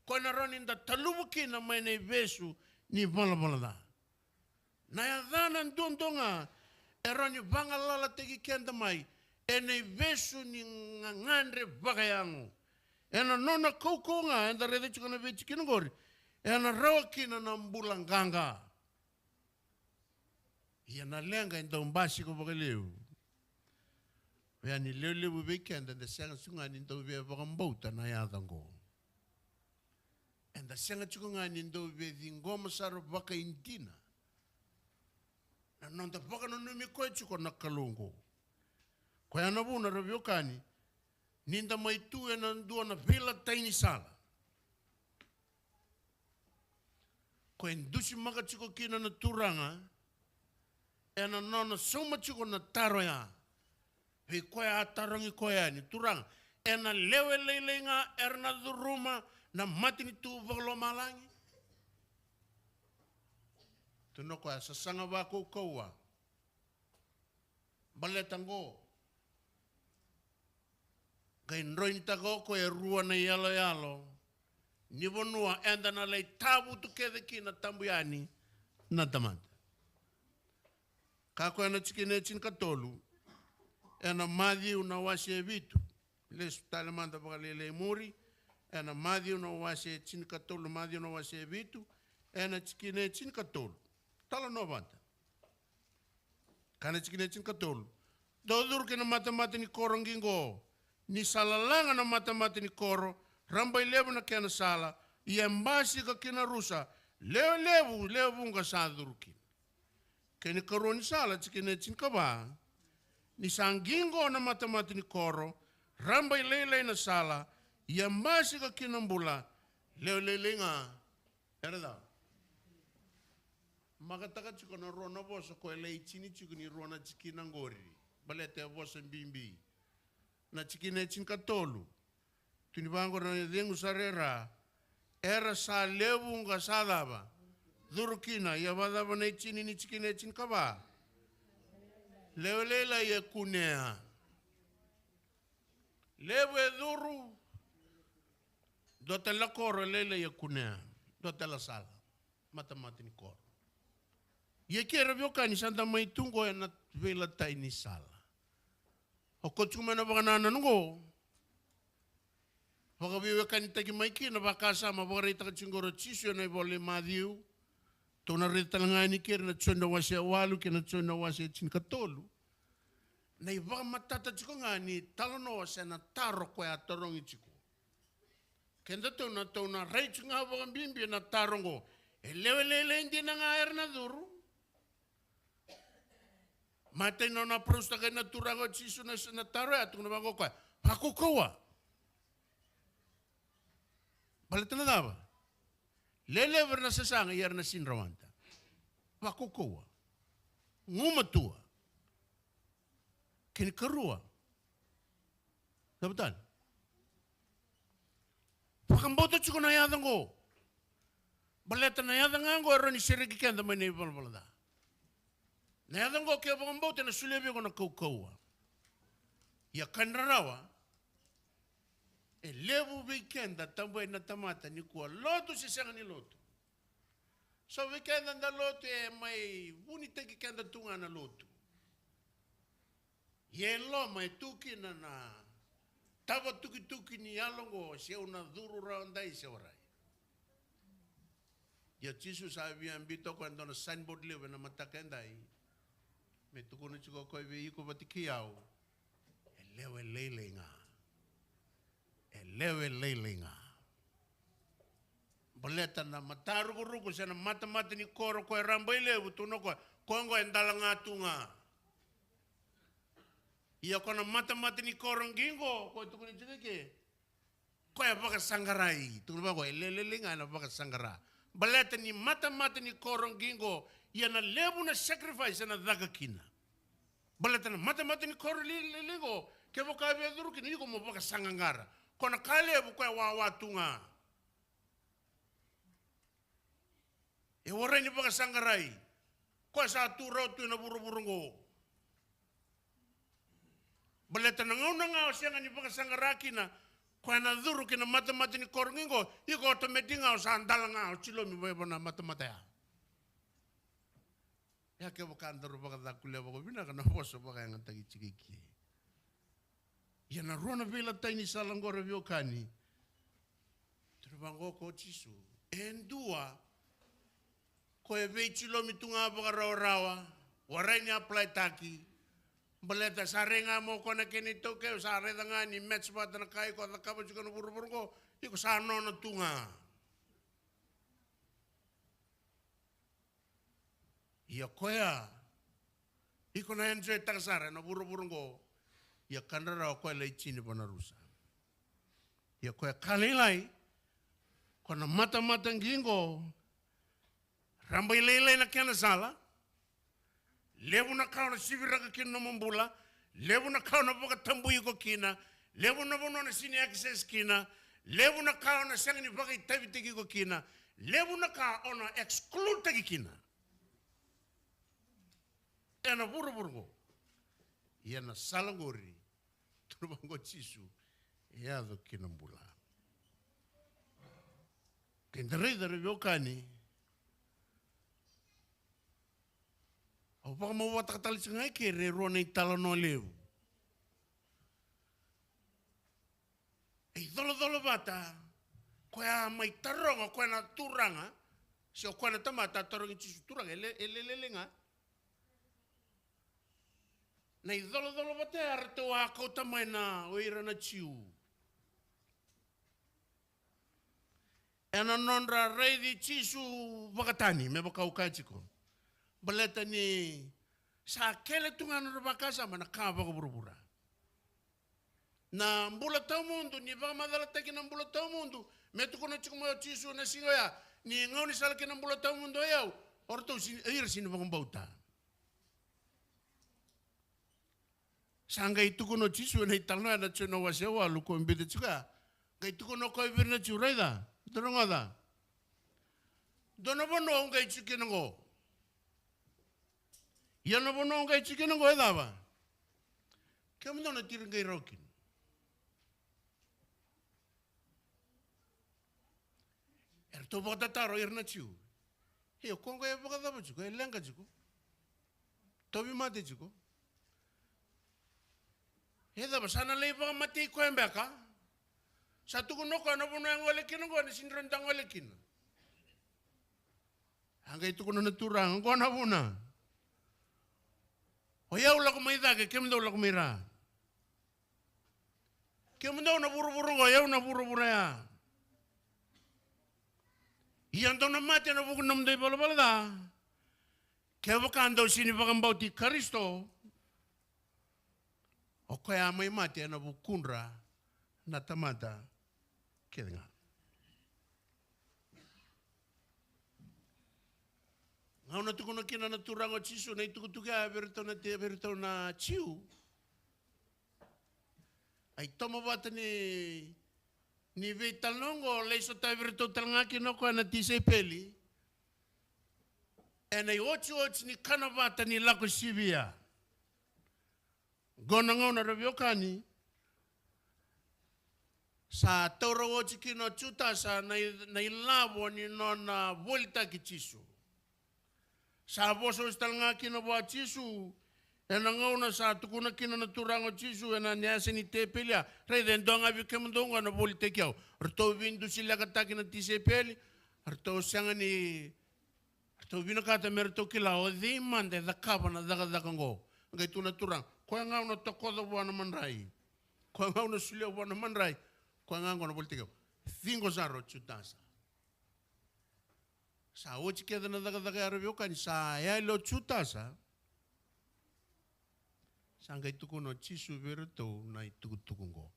Koe na roni nda talubu kina mai nei vesu ni bala da. Na ya dhana ndundo nga. E roni vanga lala tegi kenda mai. E nei vesu ni ngangandre bagayangu. Ena nona koukonga enda rede chiko na vechi kinogori. Ena rawa kina na mbulanganga. Iana lenga enda umbasi ko bagaleu. Wea ni leu weekend enda senga sunga ni ndo wea bagambauta na yadango. Enda senga chiko nga ni ndo wea dhingoma saro baka indina. Na nonda baka no numi koe chiko na kalungo. Kwa anabu na raviokani. Ninda maitu e nandua na vila taini sala. Ko endusi maka chiko kina na turanga. E na nona soma chiko na taro ya. Hei koe a tarongi koe ni turanga. E na lewe leilenga erna duruma na mati ni tu valo malangi. Tuno koe sasanga wako kaua. Baletango. Kai nroin tako ko e rua na yalo. Ni vonua enda na lei tabu tu kede ki na tambuyani na tamanta. Kako ena chikine chin katolu. Ena madhi una wasi e vitu. Le sutale manda baka lele muri. ena madio no wase chinkatolo madio no wase vitu ena chikine chinkatolo talo no vanta kana chikine chinkatolo dodur kina mata ni korongingo ni salalanga na mata ni koro rambai levu na kena sala iambasi ka kina rusa levu nga sadurkin kene karoni sala chikine chinkaba ni sangingo na mata ni koro rambai lele na sala iambasi ka kina mbula lele nga erda makataka chiko na rona bosa ko ele chini chiko ni rona chikina ngori balete bosa mbimbi na chikine chinkatolu tuni bango na dengu sarera era sa levu nga sadaba durkina ya badaba na chini ni chikine chinkaba lewelela ye kunea lewe duru dote la koro lele ye kunea dote la sala mata ni koro ye kera vyoka santa maitungo na vela taini sala o kotsumena bana ngo Waka viwe kanitaki maiki na bakasa mabore taka chingoro chisu na ibole madhiu. Tona rita langani kira na chonda wase walu kina chonda wase chinkatolu. Na ibaka matata chiko ngani talono wase na taro kwa ya torongi chiko. Kenda tona reichu nga waka mbimbi na tarongo. Elewelele indi na nga air na duru. Mate na prusta kaya na turago chisu na taro ya tukuna bako kwa. Pakukawa. Balita na daba. Lelever na sasanga yar na sinrawanta. Pakukawa. Ngumatua. Kinikarua. Dabatal. Pakamboto chiko na yadango. Balita na yadango arani sirigi kenda mani balbalada. Na yadango kaya pakamboto na sulebi ko na kaukawa. Ya kandrarawa. E levu weekenda tambo na tamata ni kuwa lotu sisanga ni lotu. So weekenda na lotu e mai uniteki kenda tunga na lotu. Ye lo mai tuki na tava tuki ni alongo se una duru raundai se orai. Ya chisu sabi ambito kwando na signboard lewe na matakendai. Me tukuna chiko koi we iko batikiao. E lewe lele nga. Lewe leilinga. Baleta na matarugurugu sana mata ni koro ko rambai lewu tuno ko kongo endalanga tunga. Iya kona mata ni koro ngingo ko tukuni chike. Ko ya baka sangarai. Tuno ba ko leilinga na baka sangara. Baleta ni mata ni koro ngingo iya na lewu na sacrifice na dagakina. Baleta na mata ni koro leilingo ke boka be duru kini ko mo baka sangangara. Kona kale bukwa wawatunga. E warani baka sangarai. Kwa sa turau tu na buru-burungo. Baleta na ngau sianga ni baka sangaraki na kwa na dhuru kina mata ni korongingo. Iko otometi ngau sa andala ngau chilo mi bebo na mata ya. Ya ke baka andaru baka dakule bako bina kana boso baka yang antagi chikiki. Ya na rona vela taini salangora viokani. Terbango ko chisu. Endua ko e veichilo mitunga baka rawa. Warai ni apply taki. Baleta sarenga mo ko na kini toke sa redanga ni match ba na kai ko na kabo juga no buru-buru ko. Iko sa no na tunga. Ya koya. Iko na enjoy taksara na buru-buru ko. Ya kandara ko le chini pana rusa. Ya ko kalilai ko na mata ngingo rambai lele na kana sala levu na kauna sivira ka kina mambula levu na kauna boka tambui ko kina levu na bono na sini access kina levu na kauna sangni boka tabitegi ko kina levu na ka ona exclude tegi kina ena buru yana salangori turubango chisu yado kinambula kendere dare yokani opa mo wata katali singai kere rone talo no levu e dolo bata Koea mai taronga, koea na turanga. Si o koea na tamata taronga tisu turanga, elelenga. Nei dolo bate arto a kouta mai na oira na tiu. Ena nondra reidi tisu wakatani, me baka ukachiko. Baleta ni sa kele tungana rubakasa mana kaba burubura. Na mbula tau mundu, ni baka madala teki na mbula tau mundu, me tukono chikumo tisu na singoya, ni ngau ni salaki na mbula tau mundu yau, orto ira sini baka mbauta. Sanga itukono tisu na italno na chono wasewa luko mbide chika. Ga itukono koi virna churaida. Dorongoda. Dono bono ngai chikinango. Yana bono ngai chikinango edaba. Kamu na tir ngai rokin. Erto bota taro irna chiu. He kongo e boga daba chiku, elenga chiku. Tobi mate chiku. He daba sana lei boga mate ko embeka. Satu kuno kana puno yang olekin ko ni sindron tang olekin. Hangga itu kuno naturang ko na puna. Oya ulah kumaida ke kemdo ulah kumira. Kemdo na buru-buru ko ya na buru-buru ya. Iyan to na mati na bukan nam dai bala-bala da. Kaya bukan daw sini bakang bauti Kristo. O kaya may mati na bukunra na tamada. Kaya nga. Ngaw na tuko na kinanaturang o chisu na itukutuga verito na chiu. Ay tomabata ni Vital nongo leiso ta verito talanga kinoko na tisay peli. And ay ocho ni kanabata ni lako sibia. Gona ngaw na rabiokani. Sa toro ochi kino chuta sa na ilabo ni nona volta ki chisu. Sa boso istalanga kino boa chisu. Ena ngau na sa tukuna kino na turango chisu. Ena nyasa ni tepelia. Rei den donga vikemundonga na volta kiao. Arto vindu sila kataki na tisepeli. Arto sianga ni. Arto vinakata merito kila. O di mande da kapa na dakango. Ngai tu na turang. Kwa ngau na tokoda buana manrai. Kwa ngau na sulia buana manrai. Kwa ngango na politiko. Thingo zaro chutasa. Sa ochi keda na daga arabioka ni sa ya lo chutasa. Sanga ituko no chisu verito na ituko ngo.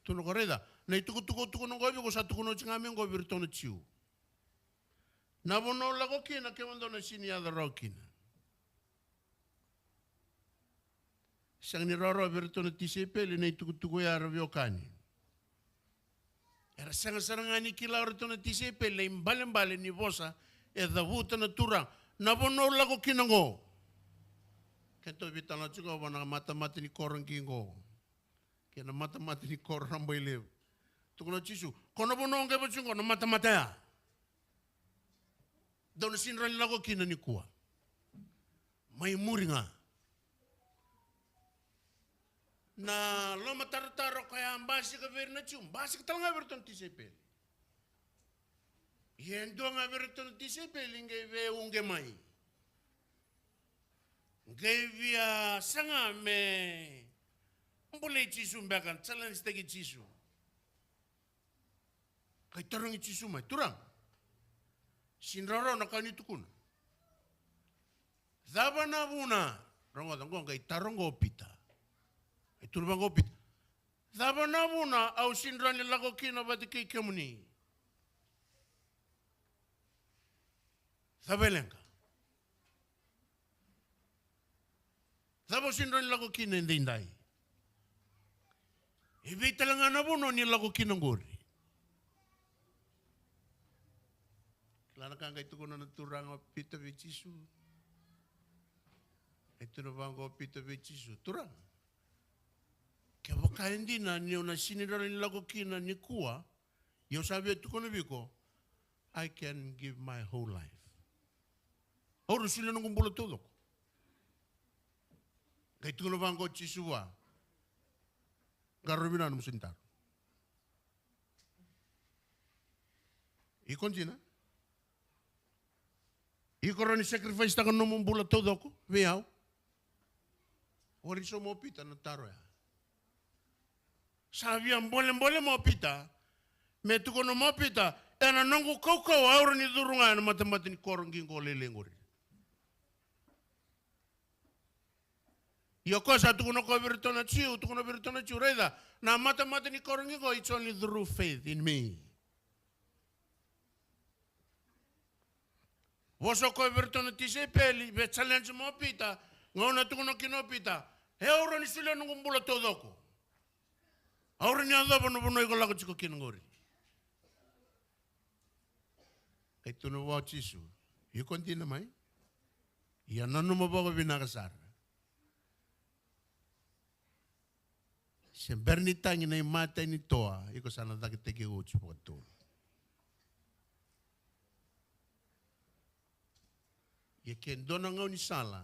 Tuno koreda na ituko no ngo ko sa tuko no chingame ngo verito no chiu. Na bono lago kina ke mando na sini ya rokina. Sang ni roro verito no tisepele na ituko ya arabioka ni. Era sanga ni kila orto na tisepe le imbale ni bosa e da vuta na turang na bono lago kinango. Kento vital na chuko wana mata ni korang kingo. Kena mata ni korang boile. Tukono chisu. Kono bono nge bochungo na mata ya. Dono sinra lago kina ni kuwa. Mai muringa. Na lo matar-taro kaya basi ka ver na chum basi ka talanga ver ton tisepel yendo nga ver ton tisepel nge ve unge mai nge via sanga me mbule chisu mbakan chalan stegi chisu kay tarong chisu mai turang sinraro na kani tukun zabana buna rongo dong kay tarong opita itu bang opit. Daba na muna au sinran lago kina bati kay kemuni. Sabelenka. Daba sinran lago kina indai. Ibi talanga na buno ni lago kina ngori. Klana kanga itu kono naturang opita bichisu. Itu bang opita bichisu turang. Kaya wakaindi na niyo na sinidara nilago kina ni kuwa, yo sabi ito ko nabiko, I can give my whole life. Oro sila nung kumbula todo ko. Kaya ito ko nabang ko chisuwa, garumina nung sintaro. I kontina. I korani sacrifice taka no mbula todo ko, veau. Ori so mo pita na taro ya. Sabia mbole mo pita. Me tuko no mo pita. Ena nongo koko aura ni durunga na matamata ni korongingo lelengori. Yo cosa tuko no ko virtona chiu, tuko no virtona chiu reda. Na matamata ni korongingo, it's only through faith in me. Voso ko virtona tise peli, ve challenge mo pita. Ngona tuko no kino pita. He aura ni sule nungu mbula todoko. Aura ni adobo no bono iko lako chiko kinongori. Kay tuno wa chisu. I kontina mai. Ia nanu mo bago binakasar. Se bernitangi na imata ni toa, iko sana daki teke uchi po to. Ia ken dona ngau ni sala.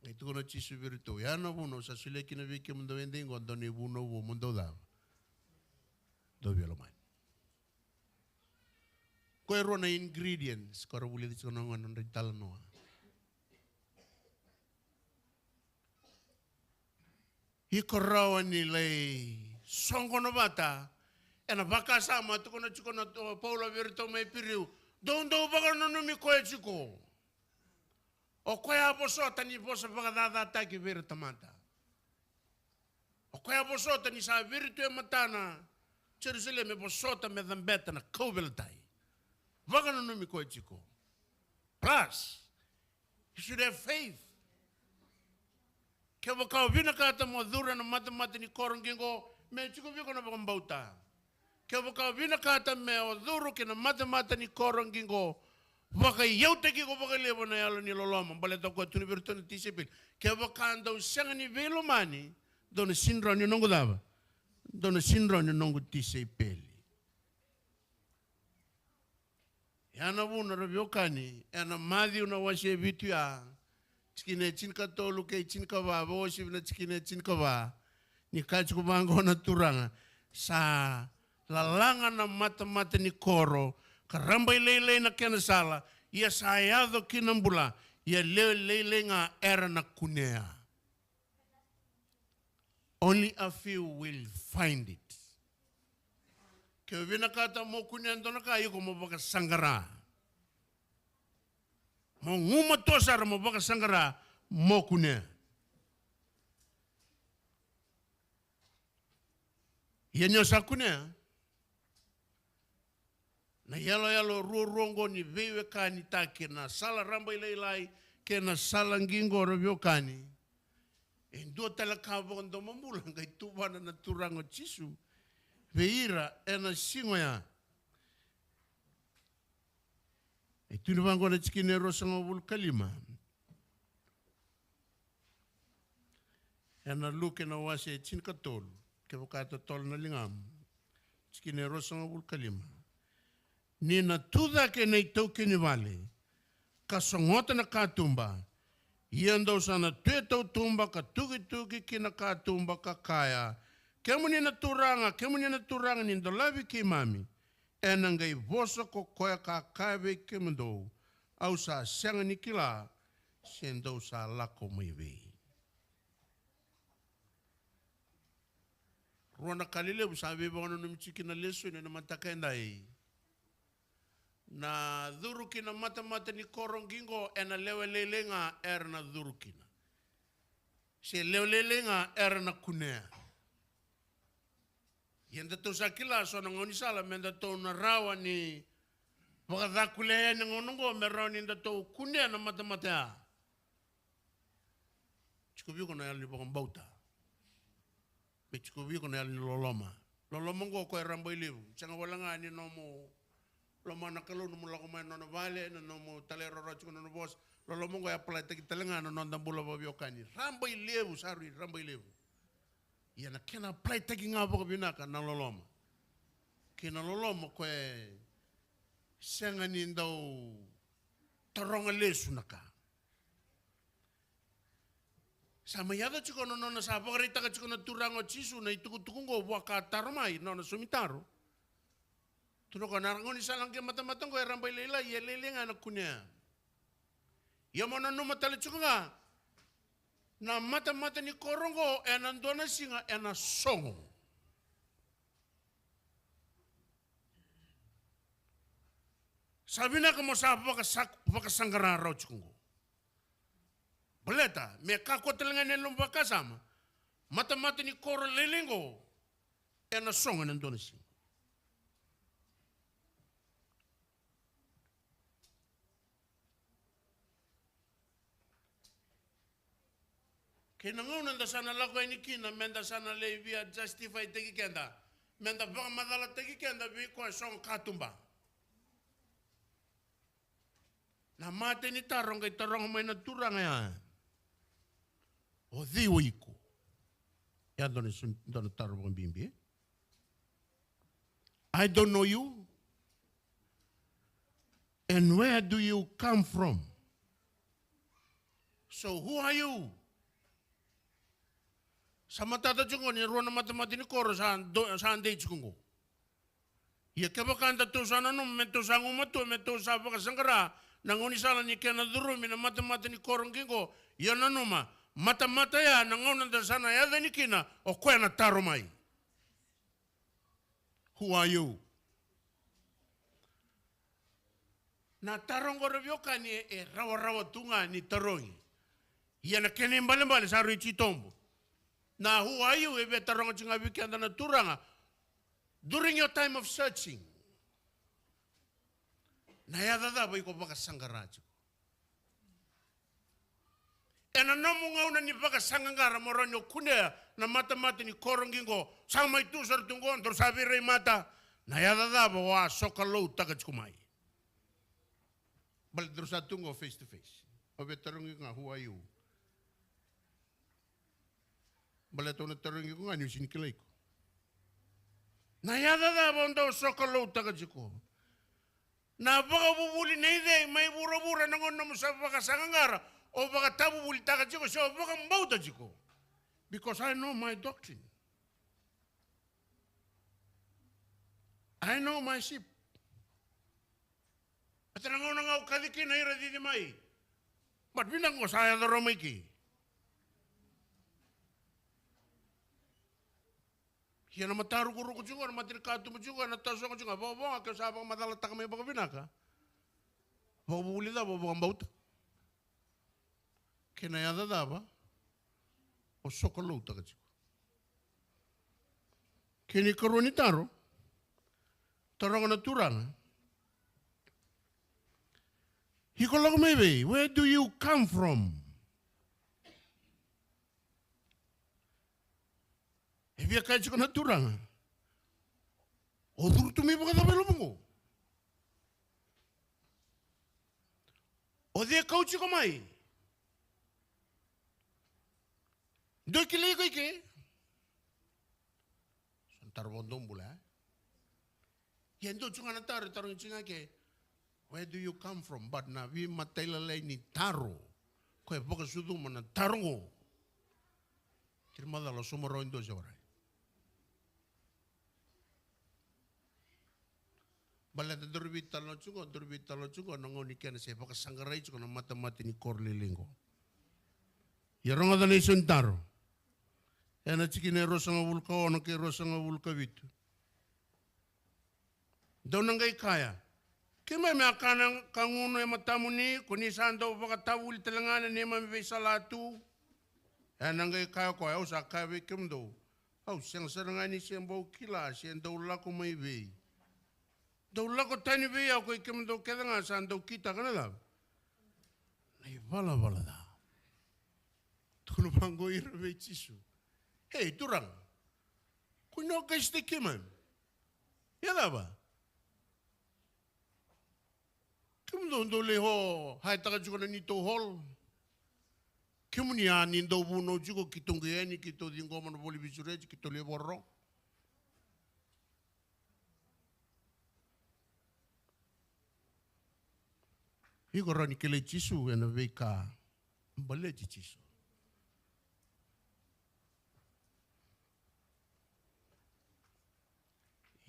Ngai tuko na chisu virtu. Ia na buno sa sule kina vike mundo endingo andoni buno wo mundo dava. Do biolo mai. Koe ro na ingredients karo buli di kono ngono ritala noa. Iko rawa ni lei songo no bata ena baka sama tuko na chiko na Paula virtu mai piriu. Dondo baka no mi koe chiko. O koe aposota ni posa baka dada taki virtu mata. O koe aposota ni sa virtu e matana Jerusalem e posota me dhambeta na kauveltai. Baka no mi koe chiko. Plus, you should have faith. Ke baka vina kata mo dhura na mata ni korongingo me chiko viko na baka mbauta. Ke baka vina kata me o dhuru ke na mata ni korongingo baka yaute ki ko baka lebo na yalo ni loloma baleta ko tuni virtoni tisipil. Ke baka andau sanga ni velo mani dona sinra ni nongo dava. Dona sinra ni nongo tisipil. Yana vuna rabiokani, yana madhi una washe vitu ya chikine chinka tolu ke chinka va, washi vina chikine chinka va, ni kachi kubango na turanga, sa lalanga na mata ni koro, karamba ilele na kena sala, ia sayado kinambula, ia lele nga era na kunea. Only a few will find it. Ke vina kata mo kunyandona ka yuko mo baka sangara. Mo nguma tosara mo baka sangara mo kunya. Yenyo sa kunya. Na yalo ruorongo ni vewe kani take na sala ramba ilai ke na sala ngingo rovyo kani. Endo talaka bondo mamula ngai tubana na turango chisu. Veira ena singoya. E tunu vango na chikine rosanga vulkalima. Ena luke na wase chinka tolu. Ke wakata tolu na lingam. Chikine rosanga vulkalima. Nina tuda ke nei tauke ni vale. Kasongota na katumba. Iandau sana tuetau tumba ka tuki kina katumba ka kaya. Kemuni na turanga ni ndolavi ki mami. Ena ngai vosa ko koya ka kaiwe kemendo. Au sa senga ni kila. Sendo sa lako maiwe. Ruana kalile usabe bwana numchiki na leso ni na matakaenda hii. Na dhurukina mata ni korongingo ena lewe lelenga na dhurukina. Se lewe lelenga na kunea. Yenda to sakila so na ngoni sala menda to na rawa ni wakadhakulea ni ngonongo merawa ni nda to kunea na mata. Chikubiko na yali baka mbauta. Chikubiko na yali loloma. Loloma ngo kwa rambo ilivu. Changa walanga ni nomo loma nakalo no mula kuma no vale no mo talero rocho no boss lo mongo ya plata ki talenga no ndambula bobiokani rambo ilevu saru rambo ilevu yana kena plata ki ngabo binaka na loloma kena loloma ko senga ni ndo toronga lesu naka sama yada chiko no na sa pogrita ka chiko na turango chisu na itukutukungo waka tarmai no na sumitaro Tuno ka narangon isa lang kaya mata-matang ko, rambay lila, iya lili nga nakunya. Iya mo na numatali tsuka nga, na mata-mata ni korongo, nando na singa, na songo. Sabi na ka mo sa pakasanggara raw tsukungo. Baleta, me kako talangan nilong bakasama, mata-mata ni koro lilingo, na songo nando na singa. Kinangunan da sana lako ini kina, menda sana leibia justify tegi kenda, menda baka madala tegi kenda bi kwa song katumba. Na mate ni tarong kay tarong may naturang ya. O diwo iko. Yan doon tarong bimbi. I don't know you. And where do you come from? So who are you? Sa matata chungo ni ruwan na matamati ni koro sa anday chungo. Iya kabakanda to sa nanong mento sa ngumato, mento sa pakasangkara, nanguni sala ni kena durumi na matamati ni korong kingo, iya nanoma, mata-mata ya, nangunan da sana ya ni kina, o kaya na tarumay. Who are you? Na tarong ko revyo ka ni rawa-rawa tunga ni tarongi. Iya na kena imbali-mbali sa richi tombo. Na who are you? Ebe tarong chinga wikenda na turanga. During your time of searching. Na yada da boy ko baka sangaracho. Ena namu ngauna ni baka sangangara moronyo kunea na mata-mata ni korongingo sama itu sar tunggon terus sabire mata. Na yada da bo wa sokalo takachkumai. Bal terus atungo face to face. Ebe tarong nga who are you? Balato na tarong ko nga niyo sinikilay ko. Nayada da bondo sokalo takachiko. Na baka bubuli na ide, may bura-bura nangon na mo sa baka sangangara o baka tabubuli takachiko so baka mbauta chiko. Because I know my doctrine. I know my sheep. At nangon na nga ukadiki na ira di may. Ba't binang ko saya da romiki? Yan na mataru guru ko juga, na matirikatu mo juga, na taso ko juga, bawa ka sabang madalata kami baka binaka. Bawa buli da, bawa ang bauta. Kinayada da ba? O sokolo ta ka juga. Kini karuni taro, tarang na turang. Hikolog maybe, where do you come from? Ebia kahit ko na turang. O duro tumi baka tabelo mo. O dia kau chiko mai. Do kile ko ike. Santar bondong bula. Yendo chunga na taro tarong chinga ke. Where do you come from? But na vi matailalay ni taro. Ko e baka sudu man tarongo. Tirmada lo sumaro indo siya. Balada durbita lo chungo nangoni kena se baka sanggarai chungo na mata-mata ni korlilingo. Yarong ada ni suntaro. Ena chikine rosanga vulka ono ke rosanga vulka vitu. Daw nanggay kaya. Kima me akana kanguno e matamu ni kuni sando baka tawul telangana ni mami salatu. Ena nanggay kaya ko au sa kaya kim do. Au siyang sarangani siyang bau kila siyang daw lako may vei. Daw lako tani vei ako ikim daw keda nga saan daw kita ka na daw. Ay bala da. Tuno panggo irwe chisu. Hey, turang. Kuno ka istikiman. Yada ba? Kim daw leho hai taka juga na nito hol. Kim niya nindo buno juga kitong gayani kito dinggo man boli bisurej kito le borro. Iko rani kele chisu ena veka mbale chisu.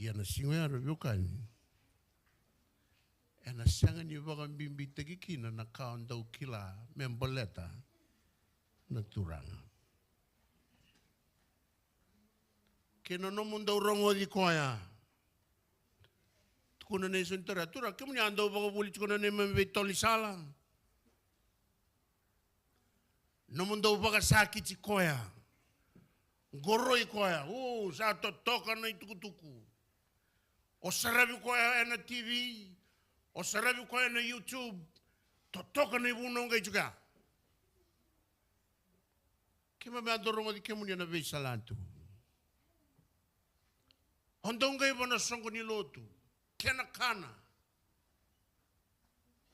Ia na singoe ara vyokan. E na sanga ni wakambimbi tegikina na kaundau kila memboleta na turanga. Kena no mundau rongo di koya. Tukuna ne senteratura, kemu ni andau wakabuli tukuna ne membetoli salang. No mundau wakasaki ti koya. Goroi koya, sa totoka na itukutuku. O sarabi koya na TV, o sarabi koya na YouTube, totoka na ibuna ngai juga. Kema me adorongo di kemu ni na vei salantu. Hondo ngai bona songo ni lotu, kena kana.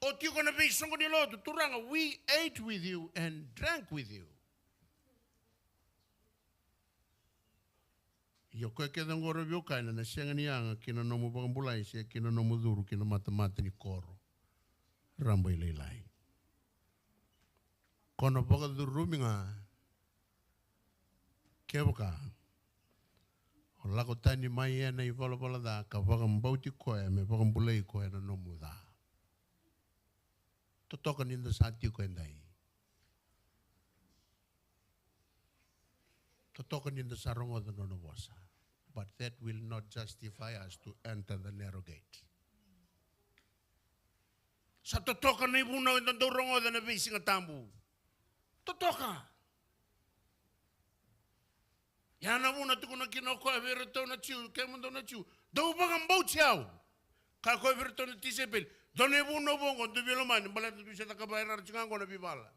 O tiko na vei songo ni lotu, turanga, we ate with you and drank with you. Yo koe ke dangora vio kaina na sianga ni anga kina nomu bakambulai sia kina nomu duru kina mata ni koro. Rambo i leilai. Kono baka duru minga kebaka. O lako tani mai ena i pala da ka bakambauti koe me bakambulai koe na nomu da. Totoka ninda sati koe ndai. Totoka ninda sarongo da nono wasa. But that will not justify us to enter the narrow gate. Sa totoka na ibuna na dorongo da na bisi nga tambu. Totoka. Yana muna tuko na kinoko e verito na chiu, kaya mundo na chiu. Dau bakang bau chiao. Kako e verito na tisepel. Done ibuna bongo, dubilo mani, balat na bisa takabayar chingango na bibala.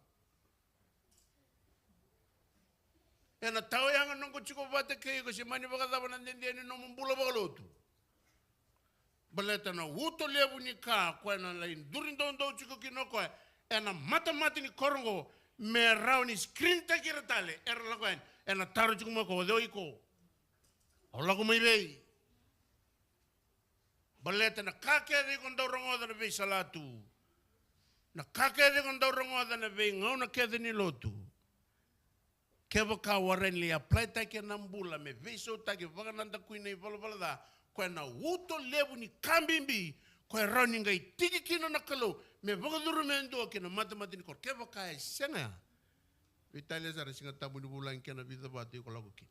Ena tau yang nongko chiko bate kei ko si mani baka daba nandendeni no mumbula baka lotu. Baleta na wuto lebu ni ka kwa na lain durin do chiko kinoko ena mata ni korongo me rau ni screen takira tale era la kwen ena taro chiko mako deo iko. Ola ko mai bei. Baleta na kake de kon do rongo da bei salatu. Na kake de kon do rongo da bei ngau na kede ni lotu. Keva ka waren li apply take nambula me viso take vagananda kuina i vala da ko na wuto lebu ni kambimbi ko running ai tiki kino na kalo me vagaduru mendo ke na mata ni kor keva ka senga Italia zar singa tabu ni bulan ke na vida bati ko lagu kin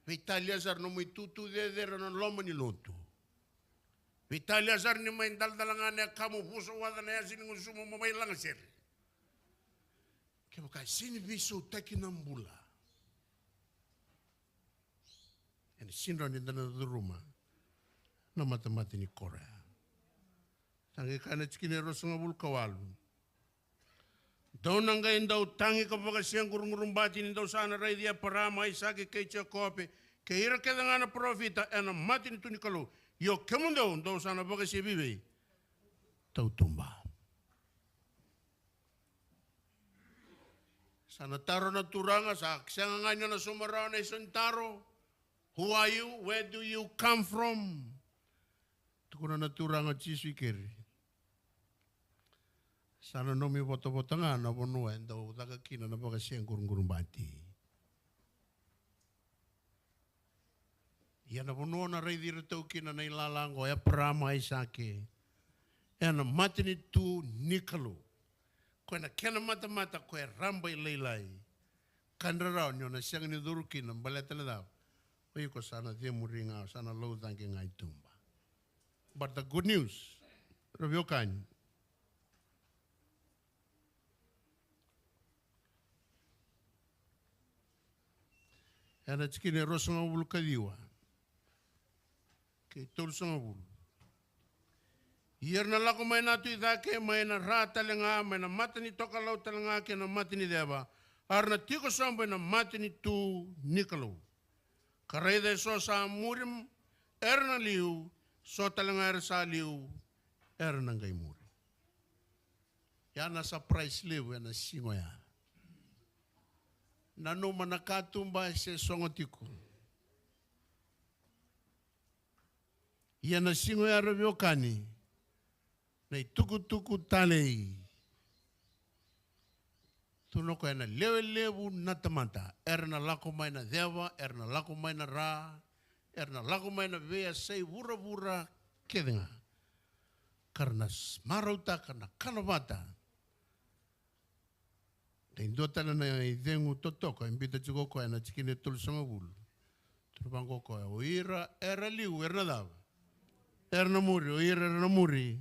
Italia zar no muy tutu de no lomo ni lotu Italia zar ni mai daldalangane kamu buso wada na yasin ngusumo mo mai lang ser Kaya sini viso taki nambula. And sinro ni dana do rumah. Na mata ni Korea. Tangi kana chikine rosonga bul kawalu. Daw nanga indau tangi kapag siyang gurung bati ni daw sana ray dia parama isaki kay kope. Kaya ira kaya nga na profita ena mati ni tunikalo. Yo kemundo daw sana baga siya bibi. Tau tumba. Sana taro na turanga sa aksanga nga na sumarao na isang taro. Who are you? Where do you come from? Tukuna na turanga chiswikiri. Sana nomi boto-boto nga na bunuen daw takakina na baka siyang gurung bati. Yan na bunuan na ray dirito kina na ilalango ya parama isake. Yan na mati ni tu nikalo. Koe na kena mata koe rambai leilai. Kandarao nyo na siyang nidurukin ang baleta na daw. Oy ko sana dia muringa, sana low tangke ngai tumba. But the good news, Rabio Kany. Ana chikine rosonga bulu kadiwa. Kay tol songa bulu. Iyer na lako may natu idake, may na ra talenga, may na mata ni tokalaw talenga, kaya na mata ni deba. Ar na tiko samboy na mata ni tu nikalaw. Karay de so sa murim, na liu, so talenga sa liu, na ngay muri. Yan na sa price liu, yan na singo ya. Nano manakatumba se songotiko. Yan na singo ya Rabio Kany. Nei tuku talei. Tuno ko na lewu natamanta. Na lako mai na deva, na lako mai na ra, na lako mai na vea sei vura kedenga. karena marauta karena kanavata. Dan dota na idengu totoko imbita chuko ko na chikine tulsanga bul. Turbango ko oira era liu erna dava. Erna muri oira erna muri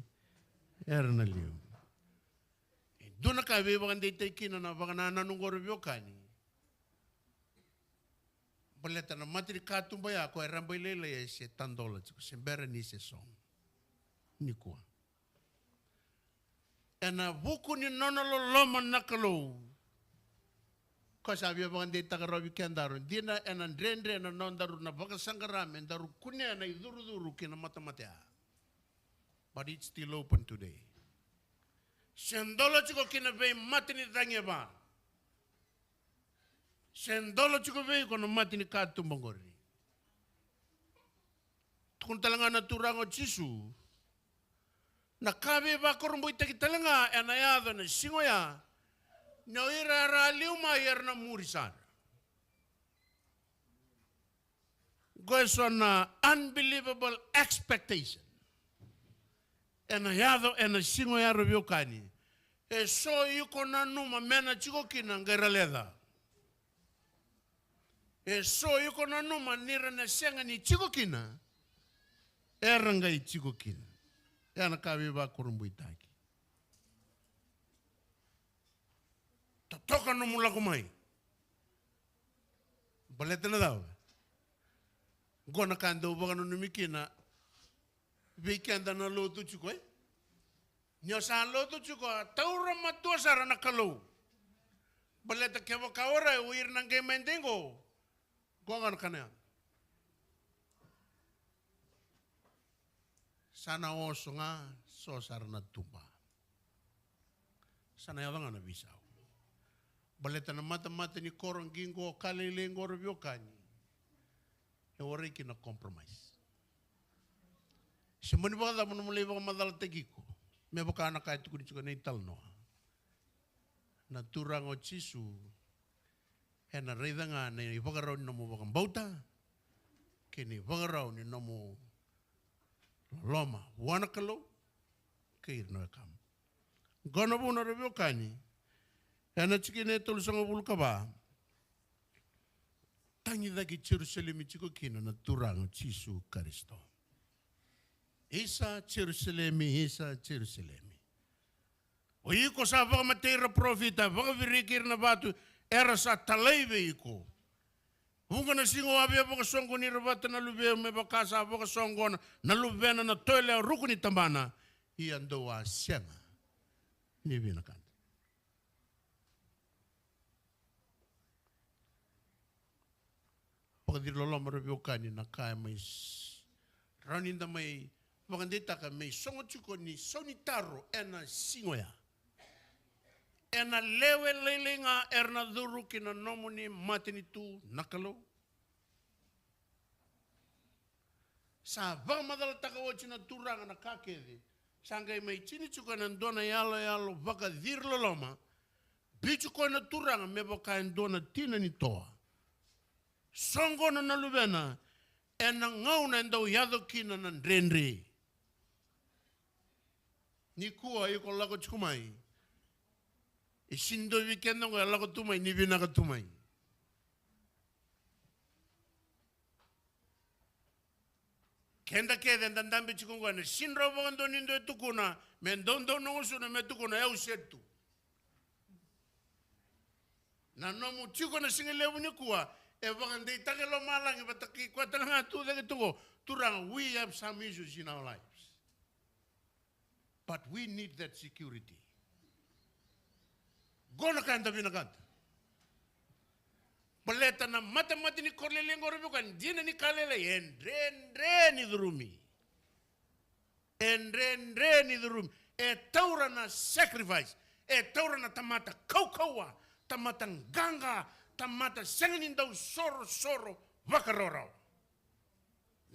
erna liu. Dona ka be bagan de tekina na bagana na nungor biokani. Baleta na matri katumba ya ko era bailele se tandola chuko sembera ni se song. Nikua. Ena buku ni nonolo loma nakalo. Ko sabi bagan de tagarobi kendaro. Dina ena drendre ena nondaru na baga sangarame daru kunya na iduru kina matamatea. But it's still open today. Sendolo chiko kina be matini dangeba. Sendolo chiko be kono matini katumbangori. Tukuntalanga na turango chisu. Na kabe ba korumbo itakitalanga enayado na singoya. Na ira raliuma yerna murisar. Goes on unbelievable expectation. Enayado ena singoya robiokani. E so yuko na numa mena chiko kina ngeraleda. E so yuko na numa nira na senga ni chiko kina. Eranga i chiko kina. Ena kabe ba korumbo itaki. Toka no mula kumai. Baleta na daw. Gona kando baga no numikina. Weekenda na lotu chuko eh. Nyosa lotu chuko taura matua sara na kalau. Baleta kevo kaora uir nange mendengo. Gongan kana. Sana oso nga so sara na tumba. Sana yadanga na bisao. Baleta na mata ni korong gingo kalilengo robiokani. E ore kina compromise. Semani bada mo mulai baka madal tegiko. Me baka anak kaya tukuni chuka na italno. Na turango chisu. E na reida nga na ibagaraw ni namo bakang bauta. Kini ibagaraw ni namo loma. Wanakalo. Kair no ekam. Gana po na robiokani. Ena chikine tulusanga bulka ba. Tangi dagi Jerusalem chiko kino na turango chisu Kristo. Isa Jerusalem, isa Jerusalem. O iko sa baka matera profita, baka virikir na batu, era sa talaybe iko. Bunga na singo abia baka songo ni rabata na lubeo me baka sa baka songo na lubena na toile ruku ni tambana. Iando wa sianga. Ni binakanta. Pagkadir loloma rabiokani na kaya may raninda may magandita ka may songo chuko ni sonitaro ena singoya. Ena lewe lele nga erna duru kina nomo ni matinitu nakalo. Sa bang madal takawachi na turanga na kakede. Sangay may chini chuko na dona yalo baka dir loloma. Bichu ko na turanga mebo kain dona tina ni toa. Songo na nalubena ena ngau na ndau yado kina na ndrenre. Ni kuwa yuko lako chukumai. Isindo weekend ngo lako tumai ni bina ka tumai. Kenda kede ndandambe chukunga na sinro bondo nindo tukuna mendondo no usuna metukuna ya usetu. Na nomu chuko na singelebu ni kuwa e bagande takelo malang bataki kwatanga tu de tugo turang we have some issues in our lives. But we need that security. Gona kanta binakanta. Baleta na mata ni korlelengo rubukan dina ni kaleleendre ni durumi.Endre ni durumi. E taura na sacrifice. E taura na tamata kaukawa. Tamata ganga. Tamata sengin daw soro wakarorao.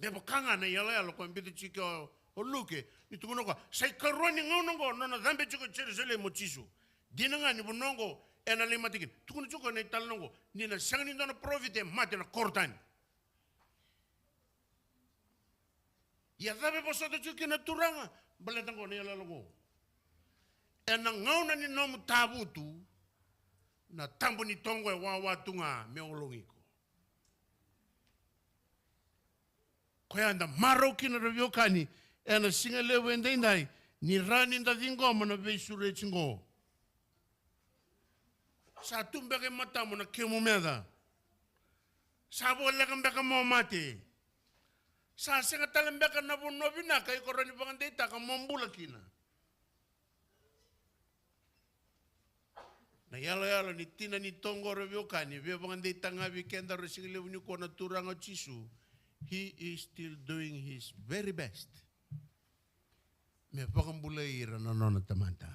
Nebo kanga na yala kwa mbiti chiko oluke. Nitukuno kwa say karwani ngonongo nona dhambe chiko Jerusalem mochisu. Dina nga ni bunongo ena lima tikin. Tukuno chiko na italongo nina sengin daw na profite mate na kortani. Ya dhabe posoto chiko na turanga Baletang ko niya lalungo. E nangauna ni nomu tabutu, na tambo ni tongo e wawatunga me olongiko. Koya anda maroki na raviokani, e na singa lewe endendai, ni rani nda dingo mana veisure chingo. Sa tumbeke matamu na kemu meda. Sa boleka mbeka mo mate. Sa singa talembeka na bunobina kay korani pangandita ka mombula kina. Na yala ni tina ni tongo raviokani, via pangandita nga weekenda resingle unyu ko na turanga chisu. He is still doing his very best. Me pakambulaira na nona tamanta.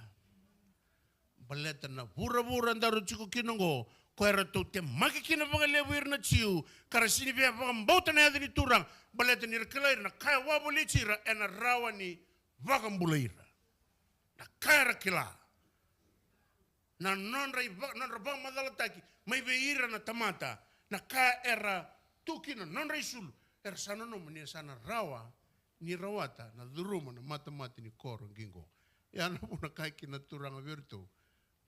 Baleta na bura-bura ndaro chiko kinongo, ko era to te makikina pangalebuir na chiu, kara sini via pakambauta na yadini turang, baleta ni rekelaira na kaya wabulichira, ena rawa ni vakambulaira. Na kaya rakila. Na nonra bang madalataki, may beira na tamata, na kaya era tukina, nonra isulu, era sana nomo ni sana rawa, ni rawata, na duruma na mata-mata ni koro gingo. Yana po na kaya kinaturang virtu,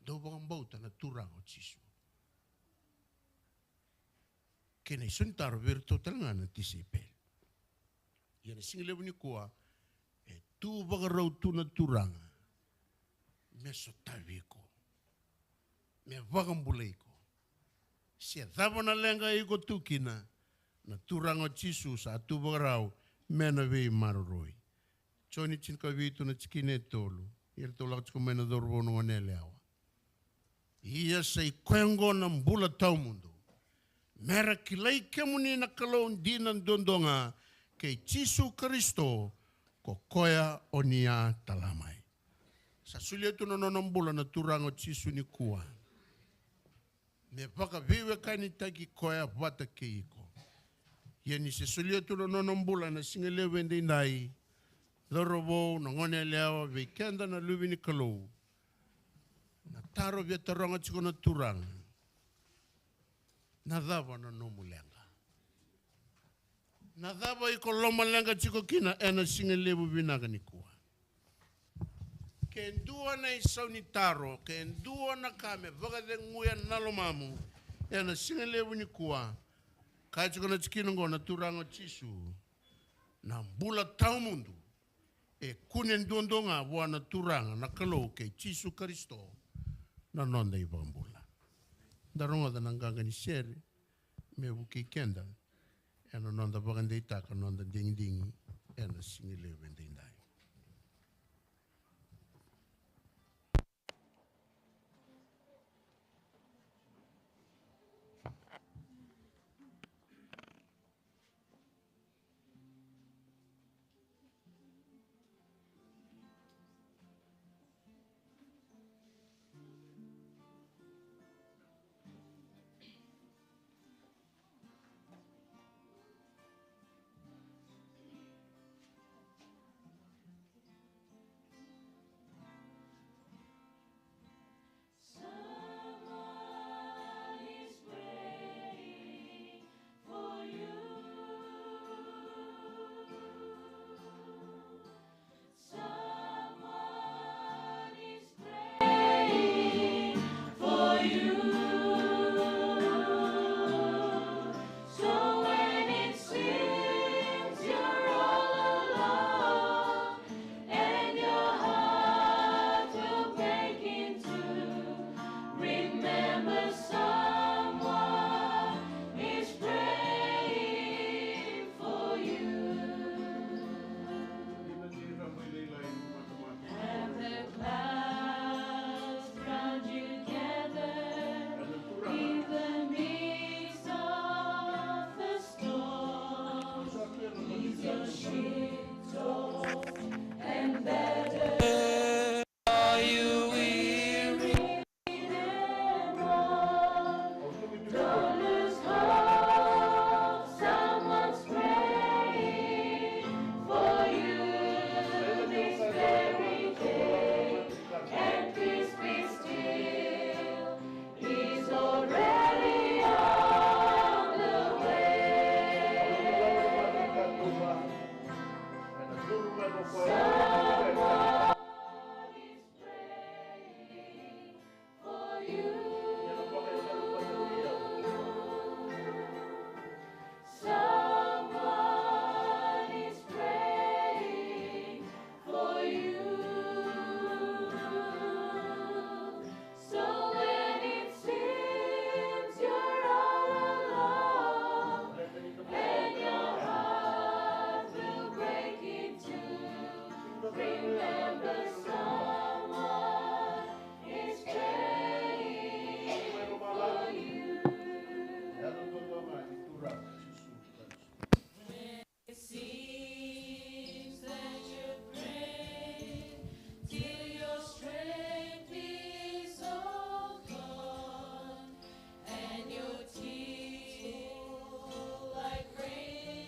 do bang bauta na turang o chisu. Kena isuntar virtu talaga na tisipel. Yana singilebu ni kuwa, e tu bagarau tu na turang, me sotaviko. Me vagambulaiko. Sia dava na lenga iko tukina na turango chisu sa tu bagarau mena vei maroroi. Choni chinka vitu na chikine tolu. Ira tolak chiko mena dorbo no anele awa. Ia say kwengo na mbula tau mundo. Mera kilai kemuni na kalon dinan dondonga kay chisu Kristo ko koya onia talamai. Sa sulietu no mbula na turango chisu ni kuwa. Me paka vive kani taki koya vata keiko. Yani se sulietu no mbula na singele wende nai. Lorobo na ngone leawa weekenda na lubi ni kalou. Na taro vya taronga chiko na turang. Na dhava na nomu lenga. Na dhava iko loma lenga chiko kina ena singele bubinaga ni kuwa. Ke ndua na isau ni taro, ke ndua na kame, vagade nguya nalomamu, ena singelebu ni kuwa, kachiko na chikinongo na turango chisu, na mbula tau mundu, e kune ndondonga wana turanga na kalou ke chisu Kristo, na nonda iba mbula. Daronga da nanganga ni sere, me wuki kenda, ena nonda bagande itaka, nonda ding ena singelebu ndindai.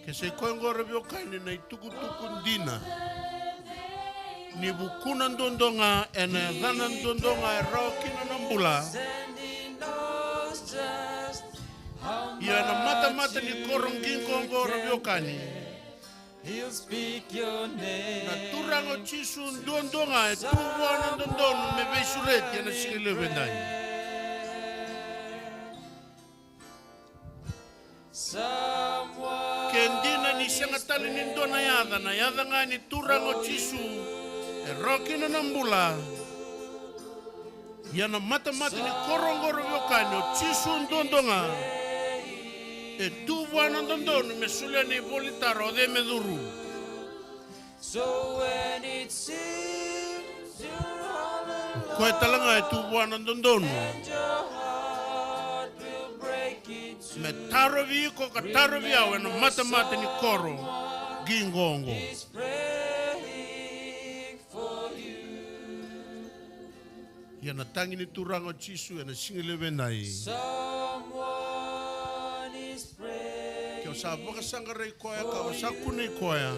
Kasi koe ngora vio kaini na ituku dina. Ni bukunan dondonga ena dhanan dondonga e raukina nambula. Ia na mata ni korong ginko ngora vio kani. He'll speak your name. Na turango chisun dondonga e tuwana dondonu me beisureti ena singile vendai. Kendina ni sangatali ni ndona yada na yada nga ni turango chisu e roki na nambula. Ia na mata ni korongoro yokani o chisu ndondonga e tuwana dondonu me suliani volitaro de meduru. So when it seems you're all alone, Koe talanga e tuwana dondonu. Me taro vi ko ka taro vi au na mata ni koro gingongo. He's praying for you. Ia na tangi ni turango chisu e na singile venai. Someone is praying. Kio sa baka sangarai koya ka o sa kunei koya.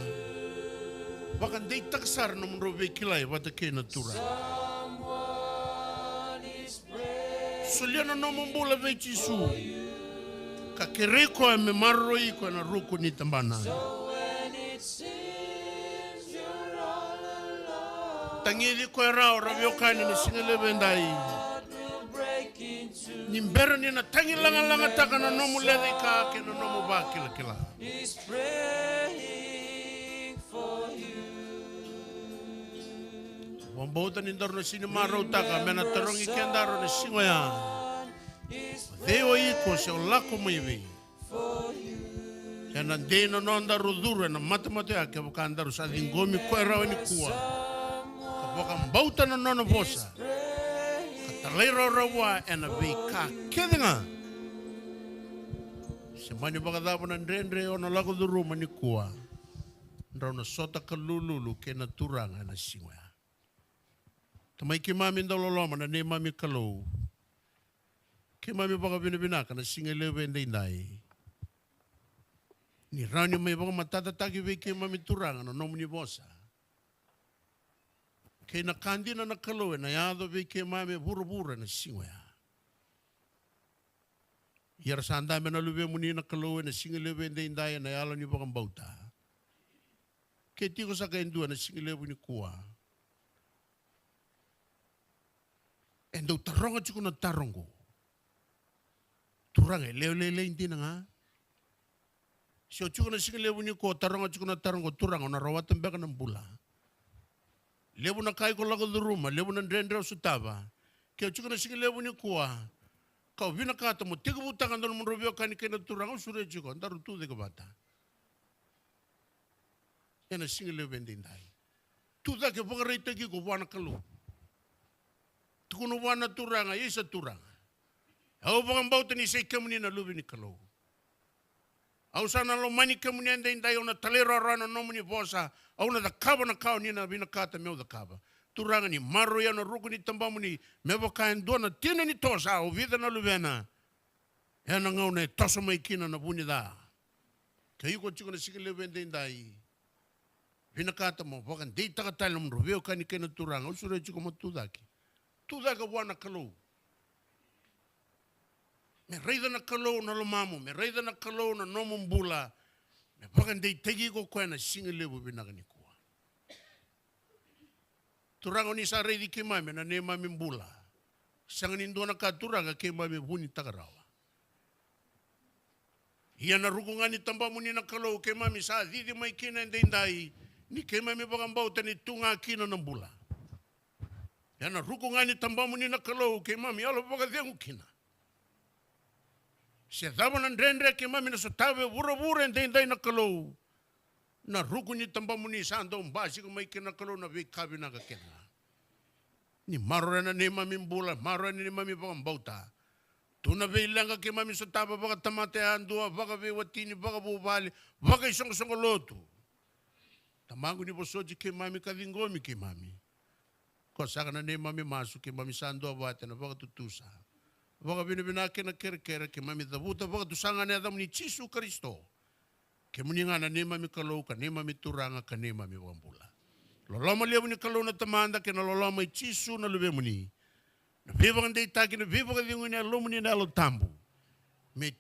Baka dei taksar na mro ve kilai wata ke na tura. Someone is praying. Suliana no mbula ve chisu. Ka kereko e me marro i ko na ruku ni tambana. So when it seems you're all alone, Tangi di koe rao ravio kani ni singile vendai. God will break into. Ni mbera ni na tangi langa taka na nomu lede ka ke na nomu ba kila. He's praying for you. Wambauta ni ndaro na sini marro taka mena tarongi ke andaro na singoya. Deo iko se o lako maiwi. Kena deno no andaru duru na mata ake waka andaru sa dingomi koe rao ni kua. Ka waka mbauta na nono vosa. Ka talera rawa ena vei ka kedinga. Se mani waka dhapo na ndrendre o na lako duru mani kua. Ndrau na sota ka lululu ke na turanga na singwea. Tamai ki mami ndololoma na ne mami kalou. Ke mami baka binabinaka na singile wende indai. Ni rauni mai baka matata taki ve ke mami turanga na nomu ni vosa. Ke na kandina na kaloe na yado ve ke mami bura na singwea. Iara sandame na luwe muni na kaloe na singile wende indai na yalo ni baka mbauta. Ke tiko saka endua na singile wini kua. Endo taronga chuku na tarongo. Turanga leo intina nga. Sio chuku na singile wini ko taronga chuku na tarongo turanga na rawata mbeka na mbula. Lebu na kai ko lago duruma, lebu na ndrendre usutava. Keo chuku na singile wini kuwa. Kau vina kata mo tiga butanga ndono mrobio kani kena turanga usure chuko ndaru tu de kabata. Ena singile wende ndai. Tu da ke pokare teki ko wana kalu. Tukuno wana turanga isa turanga. Au bang bau tani sei kemuni na lubi ni kalau. Au sana lo mani kemuni ende indai ona talera rana nomuni vosa. Au na da kaba na kau ni na bina kata meu da kaba. Turanga ni maro ya na ruku ni tambamu ni mewa kain dona tina ni tosa au vida na lubena. Ya na ngau ne tosa maikina na buni da. Ka yuko chiko na sikile wende indai. Bina kata mo wakan dei takatala mro veo kani kena turanga. Usure chiko mo tudaki. Tudaka wana kalau. Me reida na kalou na lomamu, me reida na kalou na nomu mbula. Me pakan dei tegi ko koe na singilebu binaka ni kua. Turango ni sa reidi ke mame na ne mami mbula. Sanga ni ndona ka turanga ke mame huni takarawa. Ia na rukunga ni tambamu ni na kalou ke mami sa didi mai kina ndai ni ke mame pakan bauta ni tunga kina na mbula. Ia na rukunga ni tambamu ni na kalou ke mami alo pakan dengu kina. Se dava na ndrendre ke mami na sotawe bura ndai na kalou. Na ruku ni tambamu ni sando mbasi ko mai kena kalou na vikabi na kakena. Ni maro na ne mami mbula, maro na ne mami baka mbauta. Tuna ve ilanga ke mami sotawe baka tamate andua, baka ve watini, baka bubali, baka isongo lotu. Tamangu ni bosoji ke mami kadingomi ke mami. Ko saka na ne mami masu ke mami sando abate na baka tutusa. Baka binabinake na kere ke mami dabuta baka tusanga ne adam ni Chisu Kristo. Ke muni ngana nema mi kalau, ka nema mi turanga, ka nema mi wambula. Loloma lia muni kalau na tamanda, ke na loloma I chisu na lebe muni. Na viva ngandei taki, na viva ngandei nguni alo muni na alo tambu. Me